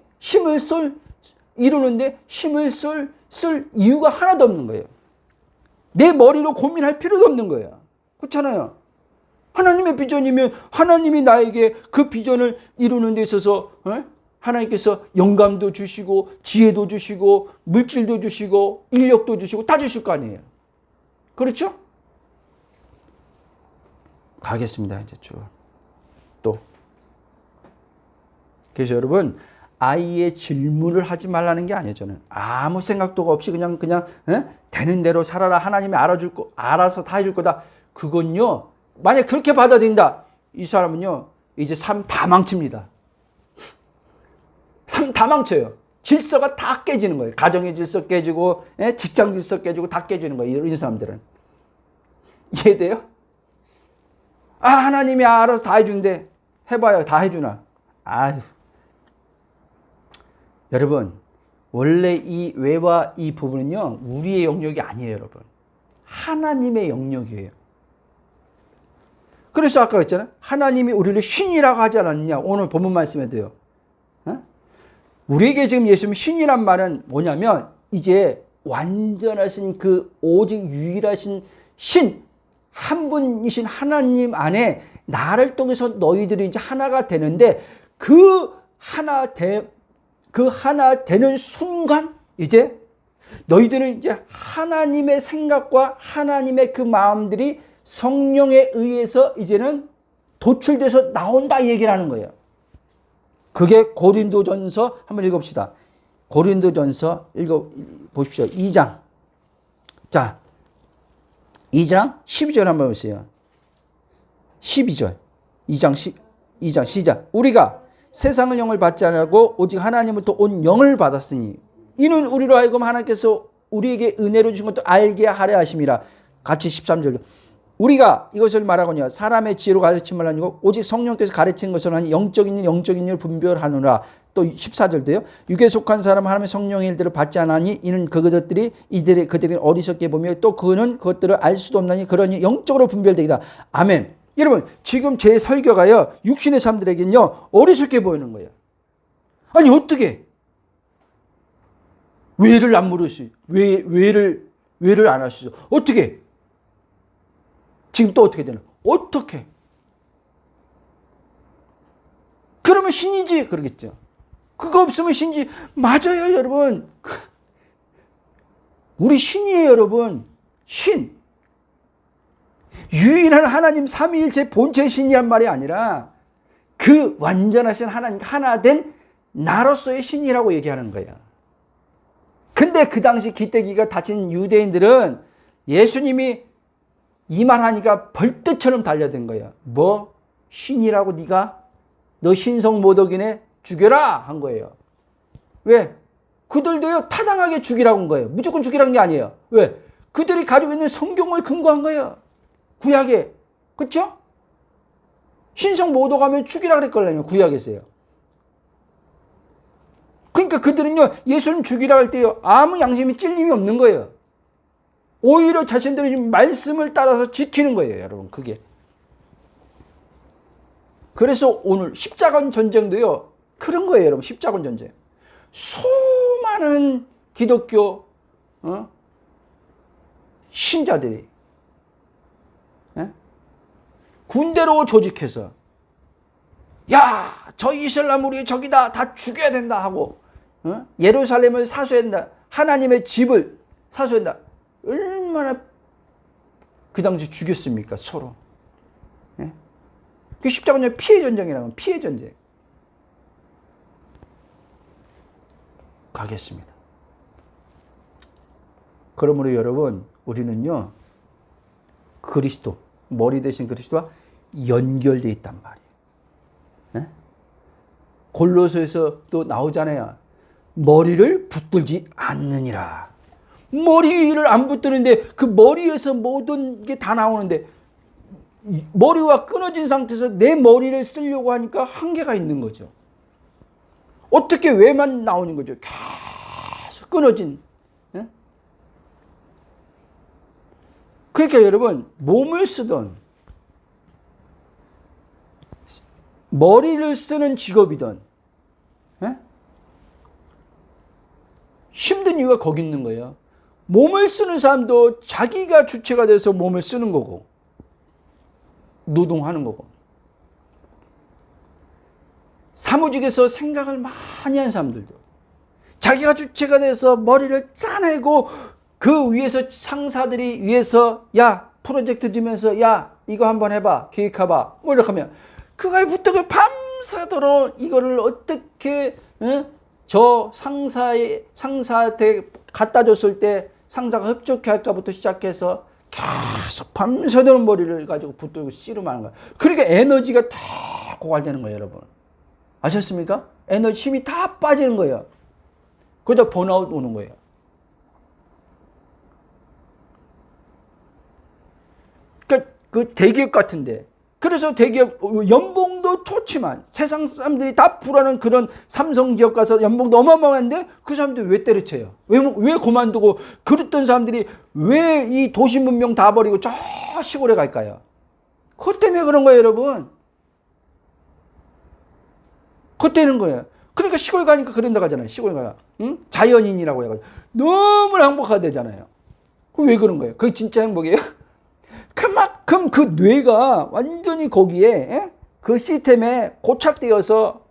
이루는데 힘을 쓸 이유가 하나도 없는 거예요. 내 머리로 고민할 필요도 없는 거예요. 그렇잖아요. 하나님의 비전이면 하나님이 나에게 그 비전을 이루는 데 있어서 하나님께서 영감도 주시고 지혜도 주시고 물질도 주시고 인력도 주시고 다 주실 거 아니에요. 그렇죠? 가겠습니다. 이제 쭉. 또. 그래서 여러분, 아이의 질문을 하지 말라는 게 아니에요. 저는 아무 생각도 없이 그냥 되는 대로 살아라. 하나님이 알아서 다 해줄 거다. 그건요, 만약 그렇게 받아들인다, 이 사람은요 이제 삶 다 망칩니다. 삶 다 망쳐요. 질서가 다 깨지는 거예요. 가정의 질서 깨지고 직장 질서 깨지고 다 깨지는 거예요. 이런 사람들은. 이해돼요? 하나님이 알아서 다 해준대. 해봐요. 다 해주나? 아유. 여러분, 원래 이 외와 이 부분은요, 우리의 영역이 아니에요, 여러분. 하나님의 영역이에요. 그래서 아까 그랬잖아요. 하나님이 우리를 신이라고 하지 않았느냐. 오늘 본문 말씀에도요. 우리에게 지금 예수님 신이란 말은 뭐냐면, 이제 완전하신 그 오직 유일하신 신, 한 분이신 하나님 안에 나를 통해서 너희들이 이제 하나가 되는데, 그 하나 되는 순간 이제 너희들은 이제 하나님의 생각과 하나님의 그 마음들이 성령에 의해서 이제는 도출돼서 나온다 이 얘기를 하는 거예요. 그게 고린도전서 한번 읽어봅시다. 고린도전서 읽어보십시오. 2장. 자, 2장 12절 한번 보세요. 12절. 2장 시작. 우리가 세상의 영을 받지 않고 오직 하나님으로부터 온 영을 받았으니 이는 우리로 하여금 하나님께서 우리에게 은혜로 주신 것도 알게 하려 하심이라. 같이 13절. 우리가 이것을 말하거니와 사람의 지혜로 가르침을 아니고 오직 성령께서 가르치는 것을 하니 영적인 일을 분별하노라. 또 14절도요. 육에 속한 사람은 하나님의 성령의 일들을 받지 않으니 이는 그들이 어리석게 보며 또 그는 그것들을 알 수도 없나니 그러니 영적으로 분별되기다. 아멘. 여러분, 지금 제 설교가요, 육신의 사람들에게는요, 어리석게 보이는 거예요. 아니, 어떻게? 왜를 안 물으시? 왜를 안 하시죠? 어떻게? 지금 또 어떻게 되나? 어떻게? 그러면 신이지, 그러겠죠. 그거 없으면 신이지. 맞아요, 여러분. 우리 신이에요, 여러분. 신. 유일한 하나님 삼위일체 본체의 신이란 말이 아니라 그 완전하신 하나님 하나 된 나로서의 신이라고 얘기하는 거예요. 근데 그 당시 기대기가 닫힌 유대인들은 예수님이 이 말하니까 벌떼처럼 달려든 거예요. 뭐? 신이라고 네가? 너 신성 모독이네? 죽여라! 한 거예요. 왜? 그들도요 타당하게 죽이라고 한 거예요. 무조건 죽이라는 게 아니에요. 왜? 그들이 가지고 있는 성경을 근거한 거예요. 구약에. 그렇죠? 신성 모독하면 죽이라 그랬걸요. 구약에서요. 그러니까 그들은요 예수님 죽이라 할 때요 아무 양심이 찔림이 없는 거예요. 오히려 자신들의 말씀을 따라서 지키는 거예요. 여러분 그게. 그래서 오늘 십자군 전쟁도요 그런 거예요. 여러분 십자군 전쟁. 수많은 기독교 신자들이 군대로 조직해서 야, 저 이슬람 우리 적이다. 다 죽여야 된다 하고 예루살렘을 사수해야 된다. 하나님의 집을 사수해야 된다. 얼마나 그 당시 죽였습니까? 서로. 그 십자군의 피해 전쟁이라고 하면 피해 전쟁. 가겠습니다. 그러므로 여러분 우리는요 그리스도 머리 대신 그리스도와 연결되어 있단 말이에요. 골로새에서 또 나오잖아요. 머리를 붙들지 않느니라. 머리를 안 붙드는데 그 머리에서 모든 게 다 나오는데 머리와 끊어진 상태에서 내 머리를 쓰려고 하니까 한계가 있는 거죠. 어떻게 왜만 나오는 거죠? 계속 끊어진. 그러니까 여러분 몸을 쓰던 머리를 쓰는 직업이든 힘든 이유가 거기 있는 거예요. 몸을 쓰는 사람도 자기가 주체가 돼서 몸을 쓰는 거고 노동하는 거고 사무직에서 생각을 많이 하는 사람들도 자기가 주체가 돼서 머리를 짜내고 그 위에서 상사들이 위에서 야 프로젝트 주면서 야 이거 한번 해봐 기획해봐 뭐 이렇게 하면 그거에 붙들고 밤새도록 이거를 어떻게 저 상사한테 갖다 줬을 때 상사가 흡족해 할까부터 시작해서 계속 밤새도록 머리를 가지고 붙들고 씨름하는 거예요. 그러니까 에너지가 다 고갈되는 거예요, 여러분. 아셨습니까? 에너지 힘이 다 빠지는 거예요. 그러다 번아웃 오는 거예요. 그러니까 그 대기업 같은데 그래서 대기업 연봉도 좋지만 세상 사람들이 다 부러워하는 그런 삼성 기업 가서 연봉도 어마어마한데 그 사람들이 왜 때려쳐요? 왜 그만두고 그랬던 사람들이 왜 이 도시 문명 다 버리고 저 시골에 갈까요? 그것 때문에 그런 거예요, 여러분. 그것 때문에 거예요. 그러니까 시골 가니까 그런다 가잖아요. 시골 가요. 응? 자연인이라고 해가지고 너무 행복하대잖아요. 왜 그런 거예요? 그게 진짜 행복이에요? 그만큼 그 뇌가 완전히 거기에 그 시스템에 고착되어서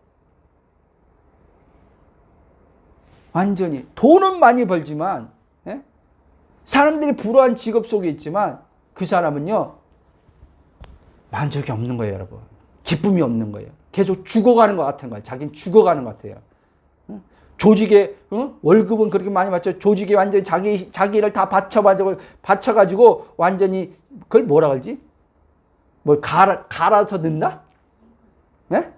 완전히 돈은 많이 벌지만 사람들이 부러워한 직업 속에 있지만 그 사람은요 만족이 없는 거예요, 여러분. 기쁨이 없는 거예요. 계속 죽어가는 것 같은 거예요. 자기는 죽어가는 것 같아요. 조직에 월급은 그렇게 많이 받죠. 조직에 완전히 자기를 다 바쳐가지고 완전히 그걸 뭐라 그러지? 뭘 갈아서 넣나? 네?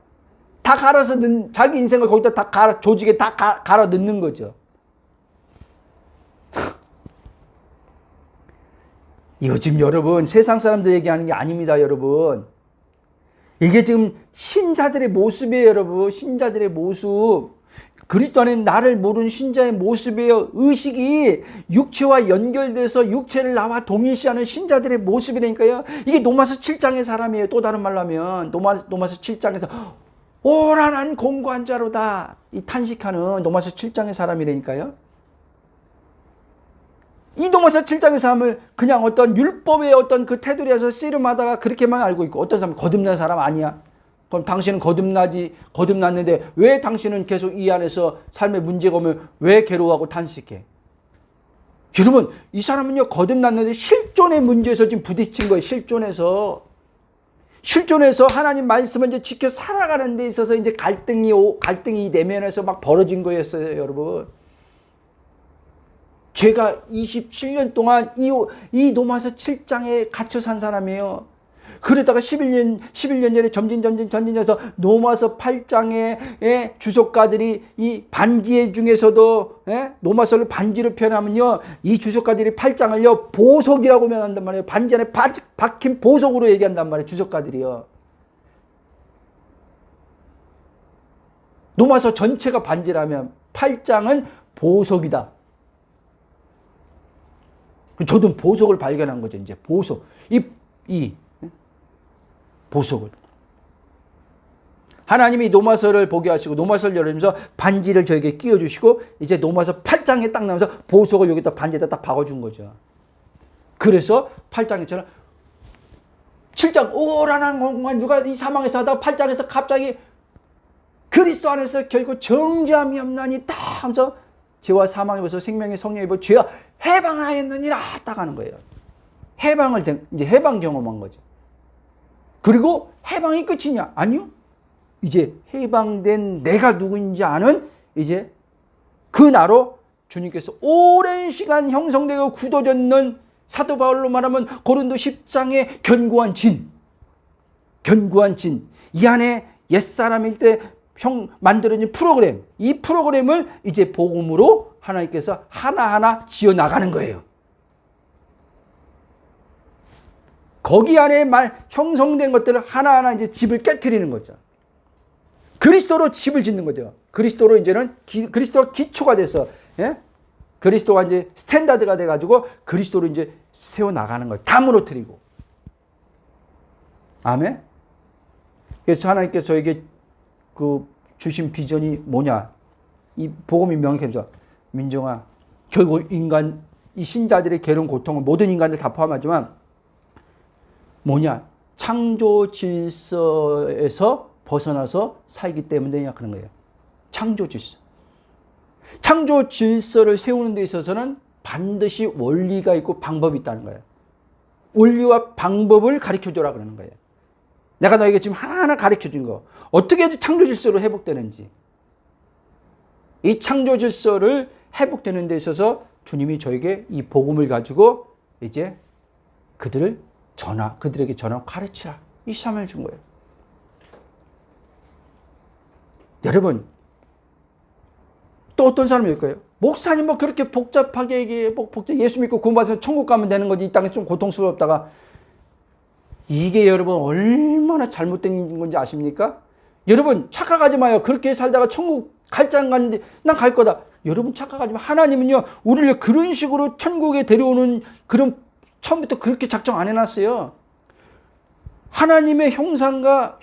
다 갈아서 자기 인생을 거기다 다 조직에 다 갈아 넣는 거죠. 요즘 여러분 세상 사람들 얘기하는 게 아닙니다, 여러분. 이게 지금 신자들의 모습이에요, 여러분. 신자들의 모습. 그리스도 안에 나를 모르는 신자의 모습이에요. 의식이 육체와 연결돼서 육체를 나와 동일시하는 신자들의 모습이라니까요. 이게 로마서 7장의 사람이에요. 또 다른 말로 하면 로마서 7장에서 오란한 공고한 자로다 이 탄식하는 로마서 7장의 사람이라니까요. 이 로마서 7장의 사람을 그냥 어떤 율법의 어떤 그 테두리에서 씨름하다가 그렇게만 알고 있고 어떤 사람은 거듭난 사람 아니야. 그럼 당신은 거듭났는데 왜 당신은 계속 이 안에서 삶에 문제가 오면 왜 괴로워하고 탄식해? 여러분, 이 사람은요, 거듭났는데 실존의 문제에서 지금 부딪힌 거예요. 실존에서 하나님 말씀을 이제 지켜 살아가는 데 있어서 이제 갈등이 내면에서 막 벌어진 거였어요, 여러분. 제가 27년 동안 이 로마서 7장에 갇혀 산 사람이에요. 그러다가 11년 전에 점진해서 로마서 8장에 주석가들이 이 반지 중에서도 로마서를 반지로 표현하면요, 이 주석가들이 8장을요 보석이라고 표현한단 말이에요. 반지 안에 박힌 보석으로 얘기한단 말이에요, 주석가들이요. 로마서 전체가 반지라면 8장은 보석이다. 저도 보석을 발견한 거죠. 이제 보석, 이 보석을 하나님이 로마서를 보게 하시고 로마서를 열면서 반지를 저에게 끼워주시고 이제 로마서 8장에 딱 나오면서 보석을 여기다 반지에다 딱 박아준 거죠. 그래서 8장에처럼 7장 오라는 공간 누가 이 사망에서 하다가 8장에서 갑자기 그리스도 안에서 결코 정죄함이 없나니 딱 하면서 죄와 사망에 벌써 생명의 성령에 벌써 죄와 해방하였느니라 딱 하는 거예요. 이제 해방 경험한 거죠. 그리고 해방이 끝이냐? 아니요. 이제 해방된 내가 누구인지 아는 이제 그 나로 주님께서 오랜 시간 형성되고 굳어졌는 사도 바울로 말하면 고린도 10장의 견고한 진. 이 안에 옛사람일 때 만들어진 프로그램. 이 프로그램을 이제 복음으로 하나님께서 하나하나 지어나가는 거예요. 거기 안에 형성된 것들을 하나하나 이제 집을 깨트리는 거죠. 그리스도로 집을 짓는 거죠. 그리스도로 이제는 그리스도가 기초가 돼서, 그리스도가 이제 스탠다드가 돼가지고 그리스도로 이제 세워나가는 거예요. 다 무너뜨리고. 아멘? 그래서 하나님께서 저에게 주신 비전이 뭐냐? 이 복음이 명확해서, 민정아, 결국 이 신자들의 괴로운 고통은 모든 인간들 다 포함하지만, 뭐냐? 창조 질서에서 벗어나서 살기 때문이냐 그런 거예요. 창조 질서를 세우는 데 있어서는 반드시 원리가 있고 방법이 있다는 거예요. 원리와 방법을 가르쳐줘라 그러는 거예요. 내가 너에게 지금 하나하나 가르쳐준 거. 어떻게 해야지 창조 질서로 회복되는지. 이 창조 질서를 회복되는 데 있어서 주님이 저에게 이 복음을 가지고 이제 그들에게 전하고 가르치라. 이 사명을 준 거예요. 여러분, 또 어떤 사람이 있을까요? 목사님 뭐 그렇게 복잡하게 예수 믿고 구원받아서 천국 가면 되는 거지. 이 땅에 좀 고통스럽다가. 이게 여러분 얼마나 잘못된 건지 아십니까? 여러분 착각하지 마요. 그렇게 살다가 천국 갈지 안 갔는데 난 갈 거다. 여러분 착각하지 마. 하나님은요 우리를 그런 식으로 천국에 데려오는 그런 처음부터 그렇게 작정 안 해놨어요. 하나님의 형상이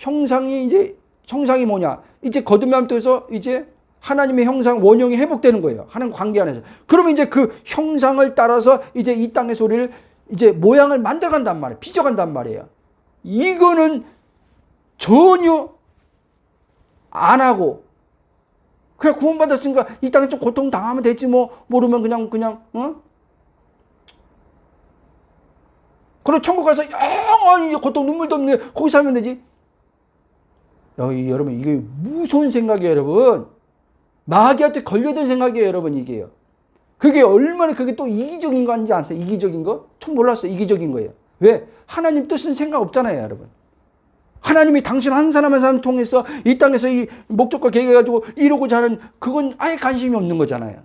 뭐냐? 이제 거듭남부터해서 이제 하나님의 형상 원형이 회복되는 거예요. 하나님 관계 안에서. 그러면 이제 그 형상을 따라서 이제 이 땅에서 우리를 이제 모양을 만들어간단 말이에요. 빚어간단 말이에요. 이거는 전혀 안 하고 그냥 구원받았으니까 이 땅에 좀 고통 당하면 되지 뭐 모르면 그냥 그럼 천국 가서 영원히 고통 눈물도 없네 거기 살면 되지. 여러분 이게 무서운 생각이에요. 여러분 마귀한테 걸려든 생각이에요. 여러분 이게요. 그게 얼마나 그게 또 이기적인 건지 아세요? 이기적인 거? 전 몰랐어요. 이기적인 거예요. 왜? 하나님 뜻은 생각 없잖아요. 여러분 하나님이 당신 한 사람 한 사람 통해서 이 땅에서 이 목적과 계획해가지고 이루고자 하는 그건 아예 관심이 없는 거잖아요.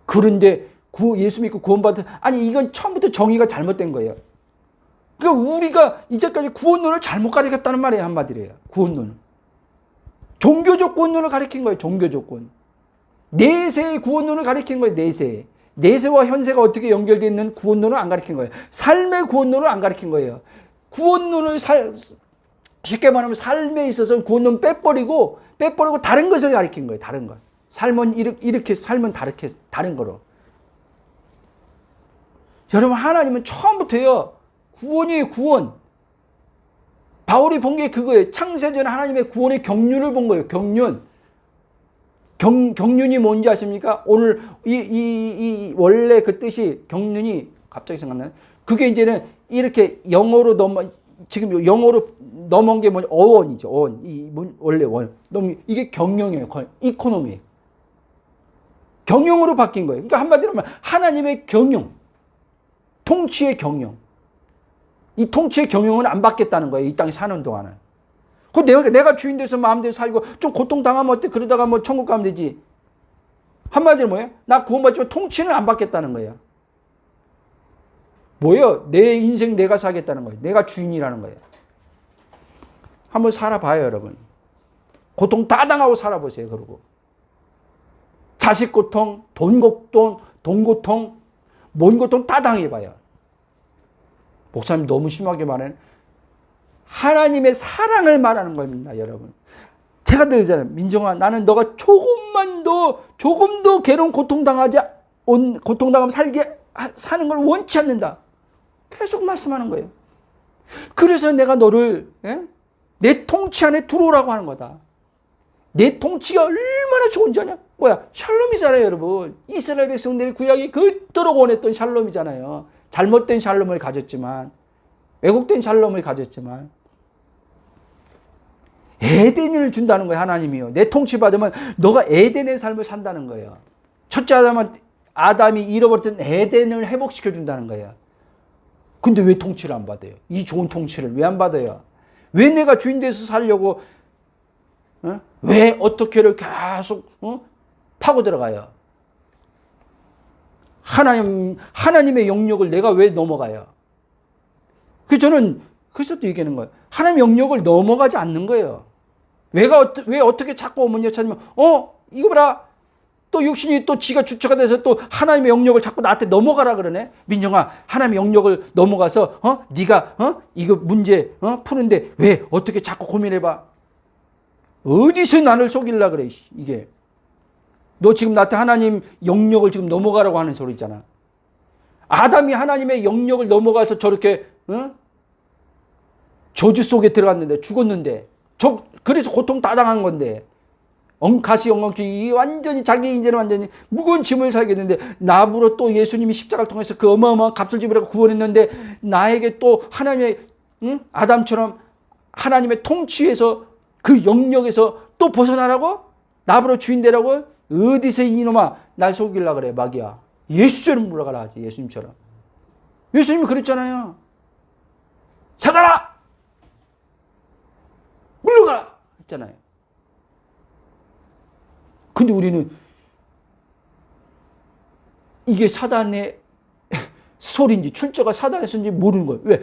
그런데 예수 믿고 구원받은 이건 처음부터 정의가 잘못된 거예요. 그러니까 우리가 이제까지 구원론을 잘못 가르쳤다는 말이에요. 한마디로. 구원론. 종교적 구원론을 가르친 거예요. 종교적 구원. 내세의 구원론을 가르친 거예요. 내세와 현세가 어떻게 연결되어 있는 구원론을 안 가르친 거예요. 삶의 구원론을 안 가르친 거예요. 구원론을 쉽게 말하면 삶에 있어서 구원론 빼버리고 다른 것을 가르친 거예요. 다른 것. 삶은 이렇게 살면 다른 거로. 여러분 하나님은 처음부터요. 구원이에요. 구원. 바울이 본 게 그거예요. 창세전에 하나님의 구원의 경륜을 본 거예요. 경륜. 경륜이 뭔지 아십니까? 오늘 이 원래 그 뜻이 경륜이 갑자기 생각나네. 그게 이제는 이렇게 영어로 지금 영어로 넘어온 게 뭐냐? 어원이죠. 어원. 원래 원. 이게 경영이에요. 이코노미. 경영으로 바뀐 거예요. 그러니까 한마디로 하면 하나님의 경영. 통치의 경영. 이 통치의 경영은 안 받겠다는 거예요. 이 땅에 사는 동안은. 그 내가 주인 돼서 마음대로 살고 좀 고통당하면 어때? 그러다가 뭐 천국 가면 되지. 한마디로 뭐예요? 나 구원받지만 통치는 안 받겠다는 거예요. 뭐예요? 내 인생 내가 사겠다는 거예요. 내가 주인이라는 거예요. 한번 살아봐요, 여러분. 고통 다 당하고 살아보세요, 그러고. 자식 고통, 돈 고통, 뭔 고통 다 당해봐요. 목사님 너무 심하게 말하는 하나님의 사랑을 말하는 겁니다, 여러분. 제가 늘잖아요. 민정아, 나는 너가 조금도 괴로운 고통당하면 사는 걸 원치 않는다. 계속 말씀하는 거예요. 그래서 내가 너를 내 통치 안에 들어오라고 하는 거다. 내 통치가 얼마나 좋은지 아냐? 뭐야? 샬롬이잖아요, 여러분. 이스라엘 백성들이 구약이 그토록 원했던 샬롬이잖아요. 잘못된 샬롬을 가졌지만, 왜곡된 샬롬을 가졌지만, 에덴을 준다는 거예요, 하나님이요. 내 통치 받으면 너가 에덴의 삶을 산다는 거예요. 첫째 아담이 잃어버렸던 에덴을 회복시켜 준다는 거예요. 근데 왜 통치를 안 받아요? 이 좋은 통치를 왜 안 받아요? 왜 내가 주인 돼서 살려고 왜 어떻게를 계속 파고 들어가요? 하나님의 영역을 내가 왜 넘어가요? 저는 그래서 또 얘기하는 거예요. 하나님의 영역을 넘어가지 않는 거예요. 왜 어떻게 자꾸 어머니가 찾으면 이거 봐라. 또 육신이 또 지가 주체가 돼서 또 하나님의 영역을 자꾸 나한테 넘어가라 그러네. 민정아, 하나님의 영역을 넘어가서 네가 이거 문제 푸는데 왜 어떻게 자꾸 고민해봐. 어디서 나를 속이려 그래. 이게 너 지금 나한테 하나님 영역을 지금 넘어가라고 하는 소리 있잖아. 아담이 하나님의 영역을 넘어가서 저렇게 저주 속에 들어갔는데 죽었는데 그래서 고통 다 당한 건데 가시영광투 완전히 자기 이제는 완전히 무거운 짐을 살겠는데 나부로 또 예수님이 십자가를 통해서 그 어마어마한 값을 지불하고 구원했는데 나에게 또 하나님의 아담처럼 하나님의 통치에서 그 영역에서 또 벗어나라고? 나부로 주인 되라고? 어디서 이놈아 날 속이려고 그래 마귀야. 예수처럼 물러가라 하지. 예수님처럼. 예수님이 그랬잖아요. 사단아 물러가라 했잖아요. 근데 우리는 이게 사단의 소리인지 출처가 사단의 소리인지 모르는 거예요. 왜?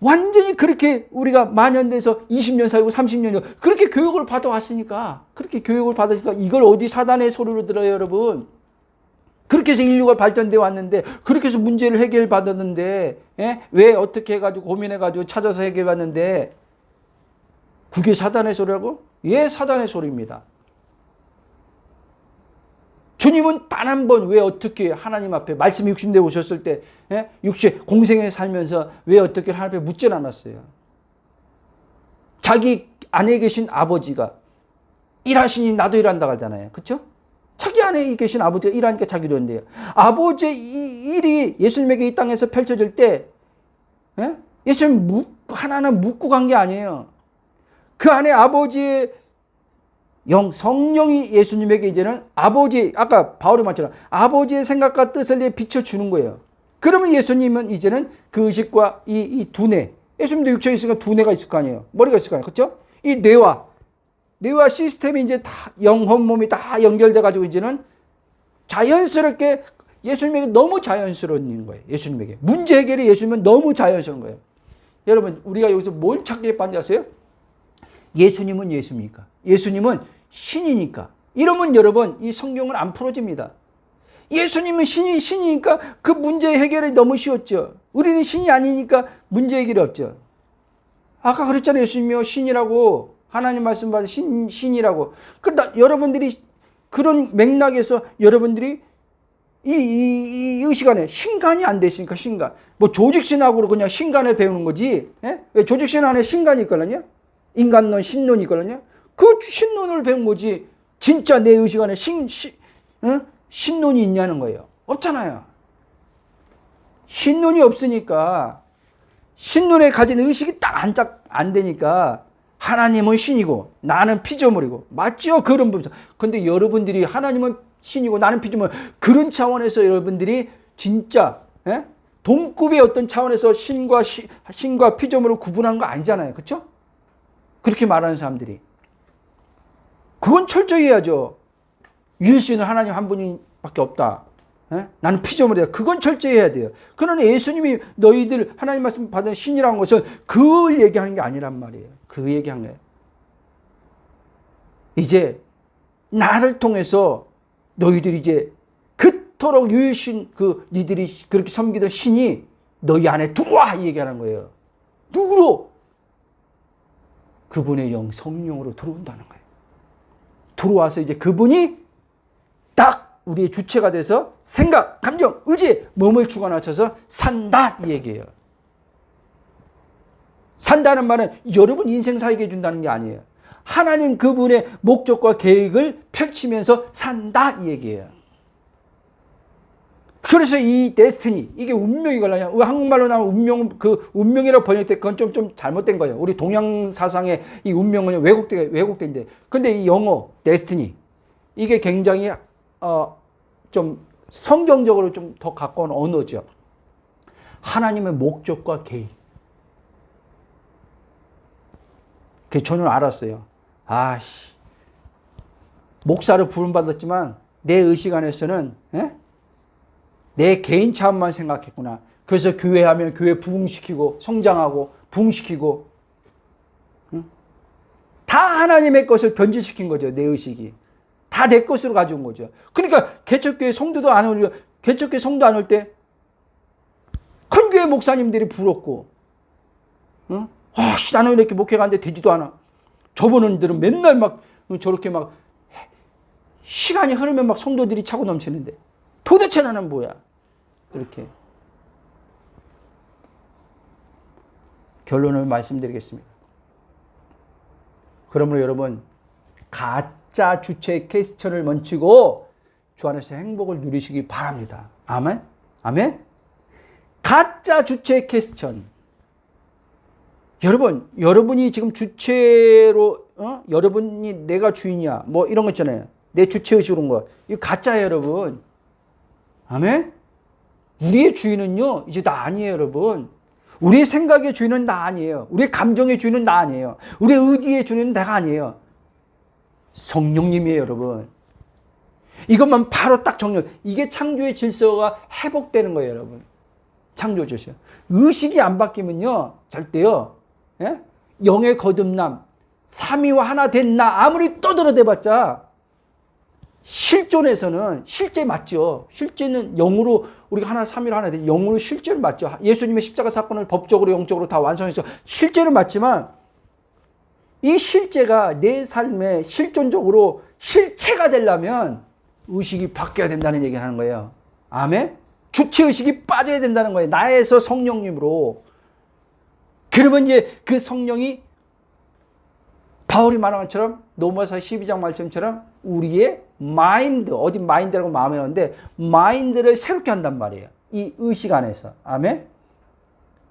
완전히 그렇게 우리가 만연돼서 20년 살고 30년 그렇게 교육을 받아왔으니까 이걸 어디 사단의 소리로 들어요, 여러분? 그렇게 해서 인류가 발전되어 왔는데 그렇게 해서 문제를 해결받았는데 왜 어떻게 해가지고 고민해가지고 찾아서 해결받는데 그게 사단의 소리라고? 예, 사단의 소리입니다. 주님은 단 한 번 왜 어떻게 하나님 앞에 말씀이 육신되어 오셨을 때 육신 공생에 살면서 왜 어떻게 하나님 앞에 묻질 않았어요. 자기 안에 계신 아버지가 일하시니 나도 일한다고 하잖아요. 그렇죠? 자기 안에 계신 아버지가 일하니까 자기도 한대요. 아버지의 일이 예수님에게 이 땅에서 펼쳐질 때 예수님 하나하나 묻고 간 게 아니에요. 그 안에 아버지의 성령이 예수님에게 이제는 아까 바울이 말처럼 아버지의 생각과 뜻을 비춰주는 거예요. 그러면 예수님은 이제는 그 의식과 이 두뇌, 예수님도 육체에 있으니까 두뇌가 있을 거 아니에요. 머리가 있을 거 아니에요. 그렇죠? 이 뇌와 시스템이 이제 다 영혼 몸이 다 연결돼 가지고 이제는 자연스럽게 예수님에게 너무 자연스러운 거예요. 예수님에게 문제 해결이 예수님은 너무 자연스러운 거예요. 여러분 우리가 여기서 뭘 찾게 빠졌어요? 예수님은 예수입니까? 예수님은 신이니까. 이러면 여러분 이 성경은 안 풀어집니다. 예수님은 신이니까 그 문제 해결이 너무 쉬웠죠. 우리는 신이 아니니까 문제 해결이 없죠. 아까 그랬잖아요. 예수님이요 신이라고. 하나님 말씀 받은 신이라고. 그러니까 여러분들이 그런 맥락에서 여러분들이 이 시간에 신간이 안 됐으니까 신간. 뭐 조직신학으로 그냥 신간을 배우는 거지. 왜 조직신 안에 신간이 있거든요. 인간론, 신론이 있거든요. 그 신론을 배운 거지. 진짜 내 의식 안에 신론이 있냐는 거예요. 없잖아요. 신론이 없으니까, 신론에 가진 의식이 딱 안 되니까 하나님은 신이고 나는 피조물이고, 맞죠? 그런 부분. 근데 여러분들이 하나님은 신이고 나는 피조물, 그런 차원에서 여러분들이 진짜 동급의 어떤 차원에서 신과 피조물을 구분하는 거 아니잖아요. 그렇죠? 그렇게 말하는 사람들이. 그건 철저히 해야죠. 유일신은 하나님 한 분밖에 없다. 나는 피조물이다. 그건 철저히 해야 돼요. 그러나 예수님이 너희들 하나님 말씀 받은 신이라는 것은 그걸 얘기하는 게 아니란 말이에요. 그 얘기한 거예요. 이제 나를 통해서 너희들이 이제 그토록 유일신, 니들이 그렇게 섬기던 신이 너희 안에 들어와, 이 얘기하는 거예요. 누구로? 그분의 영, 성령으로 들어온다는 거예요. 들어와서 이제 그분이 딱 우리의 주체가 돼서 생각, 감정, 의지, 몸을 주관하셔서 산다, 이 얘기예요. 산다는 말은 여러분 인생 살게 해준다는 게 아니에요. 하나님 그분의 목적과 계획을 펼치면서 산다, 이 얘기예요. 그래서 이 데스티니, 이게 운명이 걸려요. 한국말로 나오면 운명이라고 번역돼, 그건 좀 잘못된 거예요. 우리 동양 사상의 이 운명은 왜곡된데. 근데 이 영어, 데스티니, 이게 굉장히, 좀 성경적으로 좀 더 가까운 언어죠. 하나님의 목적과 계획. 그 저는 알았어요. 목사를 부름받았지만 내 의식 안에서는 내 개인 차원만 생각했구나. 그래서 교회 하면 교회 부흥시키고 성장하고 부흥시키고, 다 하나님의 것을 변질시킨 거죠. 내 의식이 다 내 것으로 가져온 거죠. 그러니까 개척교회 성도도 안 오려. 개척교회 성도 안 올 때 큰 교회 목사님들이 부럽고, 나는 이렇게 목회 가는데 되지도 않아. 저분들은 맨날 막 저렇게 막 시간이 흐르면 막 성도들이 차고 넘치는데 도대체 나는 뭐야? 이렇게. 결론을 말씀드리겠습니다. 그러므로 여러분, 가짜 주체 퀘스천을 멈추고 주 안에서 행복을 누리시기 바랍니다. 아멘? 아멘? 가짜 주체 퀘스천. 여러분이 지금 주체로, 여러분이 내가 주인이야, 뭐 이런 거 있잖아요. 내 주체의식으로 온 거. 이거 가짜예요, 여러분. 아멘? 우리의 주인은요, 이제 나 아니에요, 여러분. 우리의 생각의 주인은 나 아니에요. 우리의 감정의 주인은 나 아니에요. 우리의 의지의 주인은 내가 아니에요. 성령님이에요, 여러분. 이것만 바로 딱 정렬. 이게 창조의 질서가 회복되는 거예요, 여러분. 창조 질서. 의식이 안 바뀌면요, 절대요. 영의 거듭남, 삼위와 하나 된 나 아무리 떠들어대봤자 실존에서는 실제 맞죠. 실제는 영으로 우리가 하나 삼위로 하나 된 영으로 실제로 맞죠. 예수님의 십자가 사건을 법적으로 영적으로 다 완성해서 실제로 맞지만, 이 실제가 내 삶에 실존적으로 실체가 되려면 의식이 바뀌어야 된다는 얘기를 하는 거예요. 아멘? 주체의식이 빠져야 된다는 거예요. 나에서 성령님으로. 그러면 이제 그 성령이 바울이 말한 것처럼 로마서 12장 말씀처럼 우리의 마인드, 어디 마인드라고 마음에 넣는데 마인드를 새롭게 한단 말이에요. 이 의식 안에서. 아멘?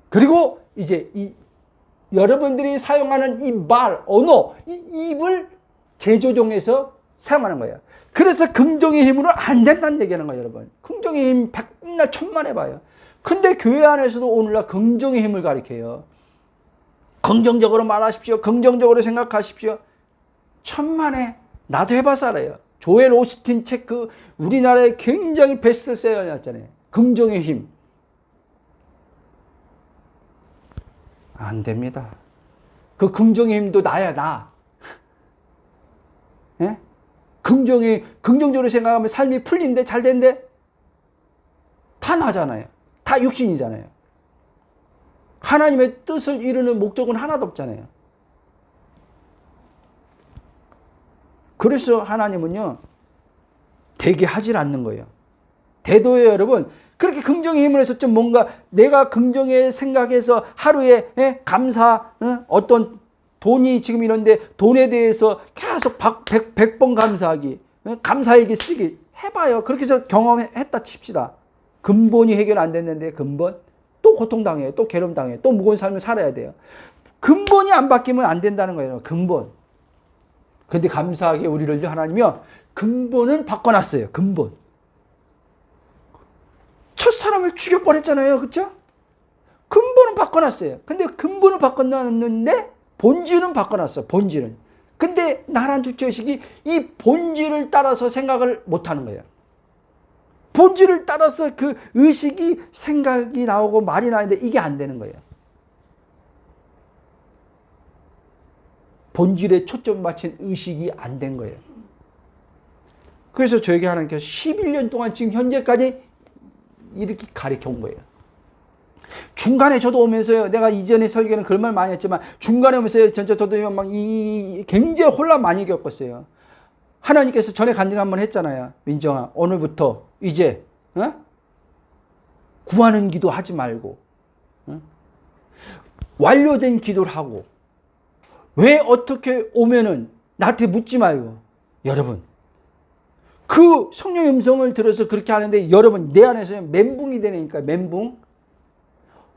그리고 이제 여러분들이 사용하는 이 말, 언어, 이 입을 재조정해서 사용하는 거예요. 그래서 긍정의 힘으로 안 된다는 얘기하는 거예요, 여러분. 긍정의 힘 백날 천만 해봐요. 근데 교회 안에서도 오늘날 긍정의 힘을 가리켜요. 긍정적으로 말하십시오. 긍정적으로 생각하십시오. 천만에. 나도 해봐서 알아요. 조엘 오스틴 책 우리나라에 굉장히 베스트셀러였잖아요. 긍정의 힘. 안 됩니다. 그 긍정의 힘도 나야, 나. 예? 긍정적으로 생각하면 삶이 풀린데 잘 된대? 다 나잖아요. 다 육신이잖아요. 하나님의 뜻을 이루는 목적은 하나도 없잖아요. 그래서 하나님은요, 되게 하질 않는 거예요. 대도예요, 여러분. 그렇게 긍정의 힘을 해서 좀 뭔가 내가 긍정의 생각해서 하루에 감사, 어떤 돈이 지금 이런데 돈에 대해서 계속 100번 감사하기, 감사일기 쓰기 해봐요. 그렇게 해서 경험했다 칩시다. 근본이 해결 안 됐는데 근본 또 고통당해요. 또 괴로움당해요. 또 무거운 삶을 살아야 돼요. 근본이 안 바뀌면 안 된다는 거예요. 근본. 근데 감사하게 우리를 하나님이 근본은 바꿔놨어요. 근본. 첫사람을 죽여 뻔했잖아요. 그렇죠? 근본은 바꿔놨어요. 근데 근본은 바꿔놨는데 본질은 바꿔놨어. 본질은. 근데 나란 주체의식이 이 본질을 따라서 생각을 못하는 거예요. 본질을 따라서 그 의식이 생각이 나오고 말이 나는데 이게 안 되는 거예요. 본질에 초점 맞춘 의식이 안 된 거예요. 그래서 저에게 하나님께서 11년 동안 지금 현재까지 이렇게 가르쳐 온 거예요. 중간에 저도 오면서요, 내가 이전에 설교는 그런 말 많이 했지만, 중간에 오면서 저도 막 굉장히 혼란 많이 겪었어요. 하나님께서 전에 간증 한번 했잖아요. 민정아, 오늘부터 이제, 구하는 기도 하지 말고, 완료된 기도를 하고, 왜 어떻게 오면은 나한테 묻지 말고. 여러분, 그 성령의 음성을 들어서 그렇게 하는데, 여러분, 내 안에서 멘붕이 되니까, 멘붕.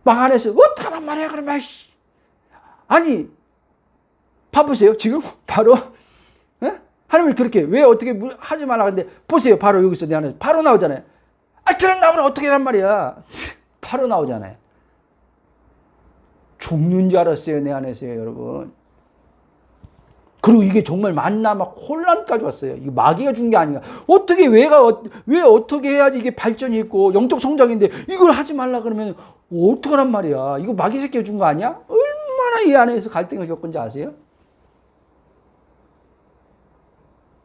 막 안에서, 어떡하란 말이야, 그러면, 아니, 봐보세요. 지금 바로, 하나님이 그렇게, 왜 어떻게 하지 말라 하는데, 보세요. 바로 여기서 내 안에서 바로 나오잖아요. 아, 그럼 나오면 어떻게 하란 말이야. 바로 나오잖아요. 죽는 줄 알았어요, 내 안에서요, 여러분. 그리고 이게 정말 맞나 막 혼란까지 왔어요. 이거 마귀가 준 게 아닌가. 어떻게 왜 어떻게 해야지 이게 발전이 있고 영적 성장인데 이걸 하지 말라 그러면 어떡하란 말이야. 이거 마귀 새끼가 준 거 아니야? 얼마나 이 안에서 갈등을 겪은지 아세요?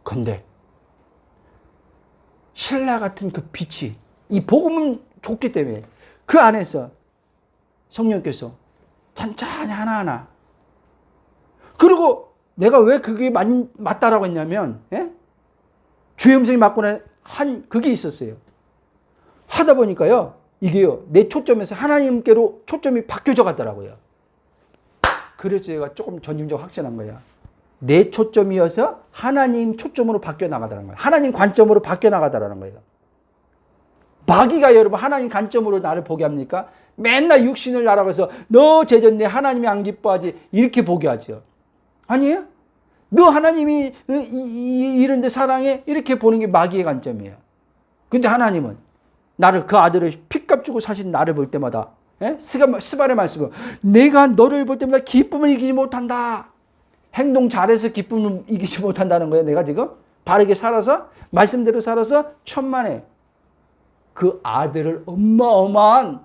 근데 신라 같은 그 빛이 이 복음은 좋기 때문에 그 안에서 성령께서 찬찬히 하나하나 그리고 내가 왜 그게 맞다라고 했냐면, 주의 음성이 맞고 한 그게 있었어요. 하다 보니까요, 이게요, 내 초점에서 하나님께로 초점이 바뀌어져 가더라고요. 그래서 제가 조금 전심적으로 확신한 거예요. 내 초점이어서 하나님 초점으로 바뀌어 나가더라는 거예요. 하나님 관점으로 바뀌어 나가더라는 거예요. 마귀가 여러분 하나님 관점으로 나를 보게 합니까? 맨날 육신을 알아가서 너 제전내 하나님이 안 기뻐하지 이렇게 보게 하죠. 아니에요? 너 하나님이 이런 데 사랑해? 이렇게 보는 게 마귀의 관점이에요. 근데 하나님은 나를 그 아들을 핏값 주고 사신 나를 볼 때마다 스발의 말씀은 내가 너를 볼 때마다 기쁨을 이기지 못한다. 행동 잘해서 기쁨을 이기지 못한다는 거예요. 내가 지금 바르게 살아서 말씀대로 살아서 천만에 그 아들을 어마어마한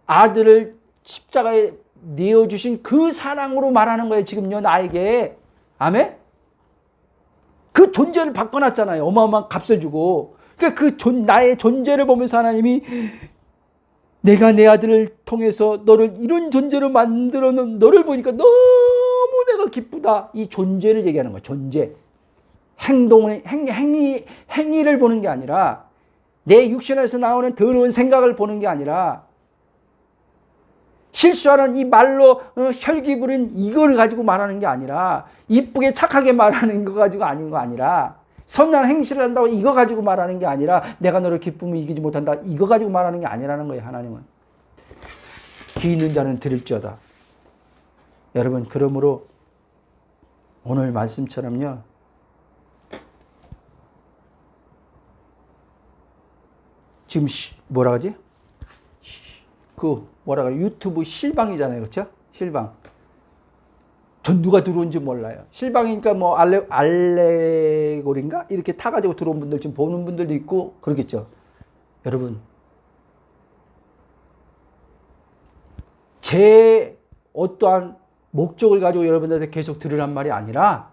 아들을 십자가에 내어주신 그 사랑으로 말하는 거예요. 지금요 나에게. 아멘? 그 존재를 바꿔놨잖아요. 어마어마한 값을 주고. 그러니까 나의 존재를 보면서 하나님이 내가 내 아들을 통해서 너를 이런 존재로 만들어 놓은 너를 보니까 너무 내가 기쁘다. 이 존재를 얘기하는 거예요. 존재. 행위를 보는 게 아니라 내 육신에서 나오는 더러운 생각을 보는 게 아니라 실수하는 이 말로 혈기 부린 이걸 가지고 말하는 게 아니라 이쁘게 착하게 말하는 거 가지고 아닌 거 아니라 선한 행실을 한다고 이거 가지고 말하는 게 아니라 내가 너를 기쁨을 이기지 못한다 이거 가지고 말하는 게 아니라는 거예요. 하나님은. 귀 있는 자는 들을지어다. 여러분 그러므로 오늘 말씀처럼요. 지금 뭐라 하지? 유튜브 실방이잖아요. 그렇죠? 실방. 전 누가 들어온지 몰라요. 실방이니까 뭐 알레고리인가? 이렇게 타가지고 들어온 분들 지금 보는 분들도 있고 그러겠죠. 여러분. 제 어떠한 목적을 가지고 여러분들한테 계속 들으란 말이 아니라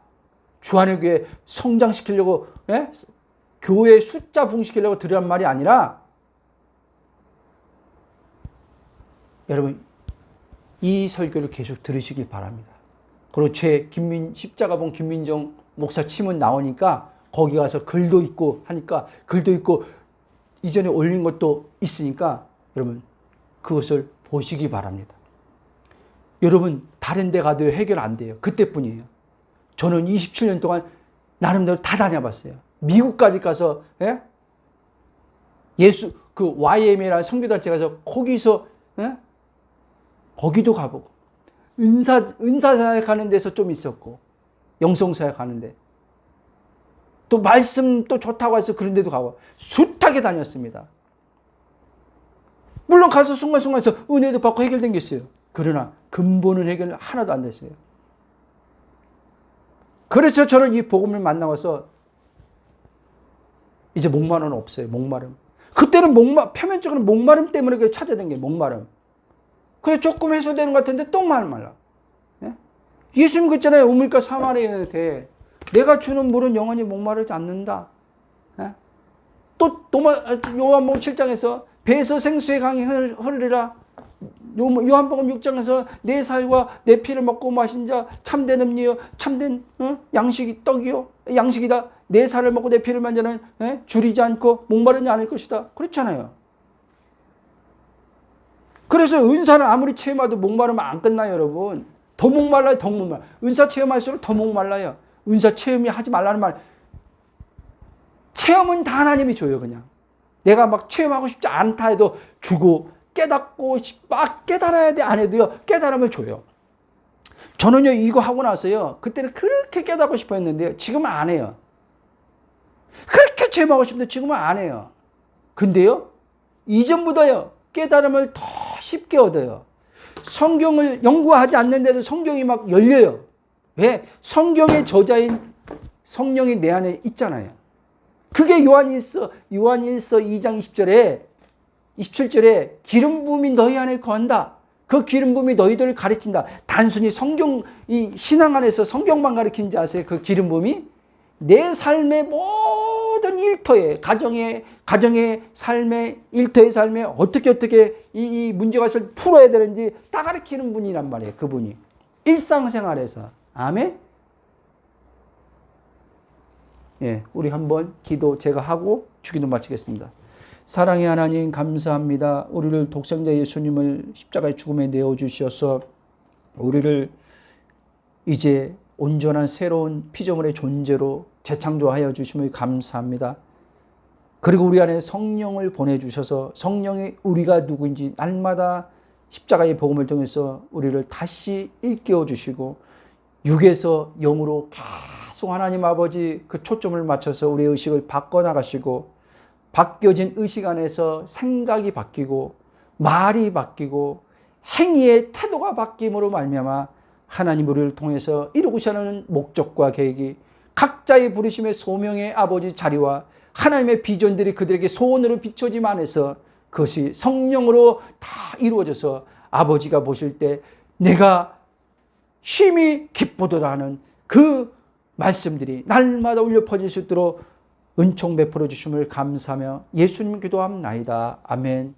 주 안의 교회 성장시키려고 교회 숫자 붕시키려고 들으란 말이 아니라 여러분 이 설교를 계속 들으시길 바랍니다. 그리고 십자가 본 김민정 목사 치문 나오니까 거기 가서 글도 있고 하니까 글도 있고 이전에 올린 것도 있으니까 여러분 그것을 보시기 바랍니다. 여러분 다른 데 가도 해결 안 돼요. 그때뿐이에요. 저는 27년 동안 나름대로 다 다녀봤어요. 미국까지 가서 예수 그 YM이라는 선교단체 가서 거기서 거기도 가보고 은사사역 하는 데서 좀 있었고 영성사역 하는데 또 말씀 또 좋다고 해서 그런 데도 가고 숱하게 다녔습니다. 물론 가서 순간순간에서 은혜도 받고 해결된 게 있어요. 그러나 근본은 해결 하나도 안 됐어요. 그래서 저는 이 복음을 만나서 이제 목마름은 없어요. 목마름. 그때는 표면적으로 목마름 때문에 찾아낸 게 목마름. 그래 조금 해소되는 것 같은데 또 말라. 예수님 그랬잖아요. 우물가 사마리아인한테 내가 주는 물은 영원히 목마르지 않는다. 또 요한복음 7장에서 배에서 생수의 강이 흐르리라. 요한복음 6장에서 내 살과 내 피를 먹고 마신 자 참된 음료요 참된 양식이 떡이요 양식이다. 내 살을 먹고 내 피를 마신 자는 줄이지 않고 목마르지 않을 것이다. 그렇잖아요. 그래서 은사는 아무리 체험해도 목마르면 안 끝나요, 여러분. 더 목말라요, 더 목말라. 은사 체험할수록 더 목말라요. 은사 체험이 하지 말라는 말. 체험은 다 하나님이 줘요, 그냥. 내가 막 체험하고 싶지 않다 해도 주고 깨닫고 막 깨달아야 돼 안 해도요 깨달음을 줘요. 저는요 이거 하고 나서요 그때는 그렇게 깨닫고 싶어 했는데요 지금은 안 해요. 그렇게 체험하고 싶은데 지금은 안 해요. 근데요 이전보다요 깨달음을 더 쉽게 얻어요. 성경을 연구하지 않는데도 성경이 막 열려요. 왜? 성경의 저자인 성령이 내 안에 있잖아요. 그게 요한일서 2장 27절에 기름 부음이 너희 안에 거한다. 그 기름 부음이 너희들을 가르친다. 단순히 성경, 이 신앙 안에서 성경만 가르치는지 아세요? 그 기름 부음이 내 삶의 모든 일터에, 가정의 삶의, 일터의 삶에 어떻게 이 문제가 있을 풀어야 되는지 다 가르치는 분이란 말이에요. 그분이. 일상생활에서. 아멘? 예, 우리 한번 기도 제가 하고 주기도 마치겠습니다. 사랑의 하나님 감사합니다. 우리를 독생자 예수님을 십자가의 죽음에 내어주셔서 우리를 이제 온전한 새로운 피조물의 존재로 재창조하여 주심을 감사합니다. 그리고 우리 안에 성령을 보내주셔서 성령이 우리가 누구인지 날마다 십자가의 복음을 통해서 우리를 다시 일깨워 주시고 육에서 영으로 계속 하나님 아버지 그 초점을 맞춰서 우리의 의식을 바꿔나가시고 바뀌어진 의식 안에서 생각이 바뀌고 말이 바뀌고 행위의 태도가 바뀜으로 말미암아 하나님 우리를 통해서 이루고자 하는 목적과 계획이 각자의 부르심의 소명의 아버지 자리와 하나님의 비전들이 그들에게 소원으로 비춰짐 안에서 그것이 성령으로 다 이루어져서 아버지가 보실 때 내가 힘이 기쁘도다 하는 그 말씀들이 날마다 울려 퍼질 수 있도록 은총 베풀어 주심을 감사하며 예수님 기도합나이다. 아멘.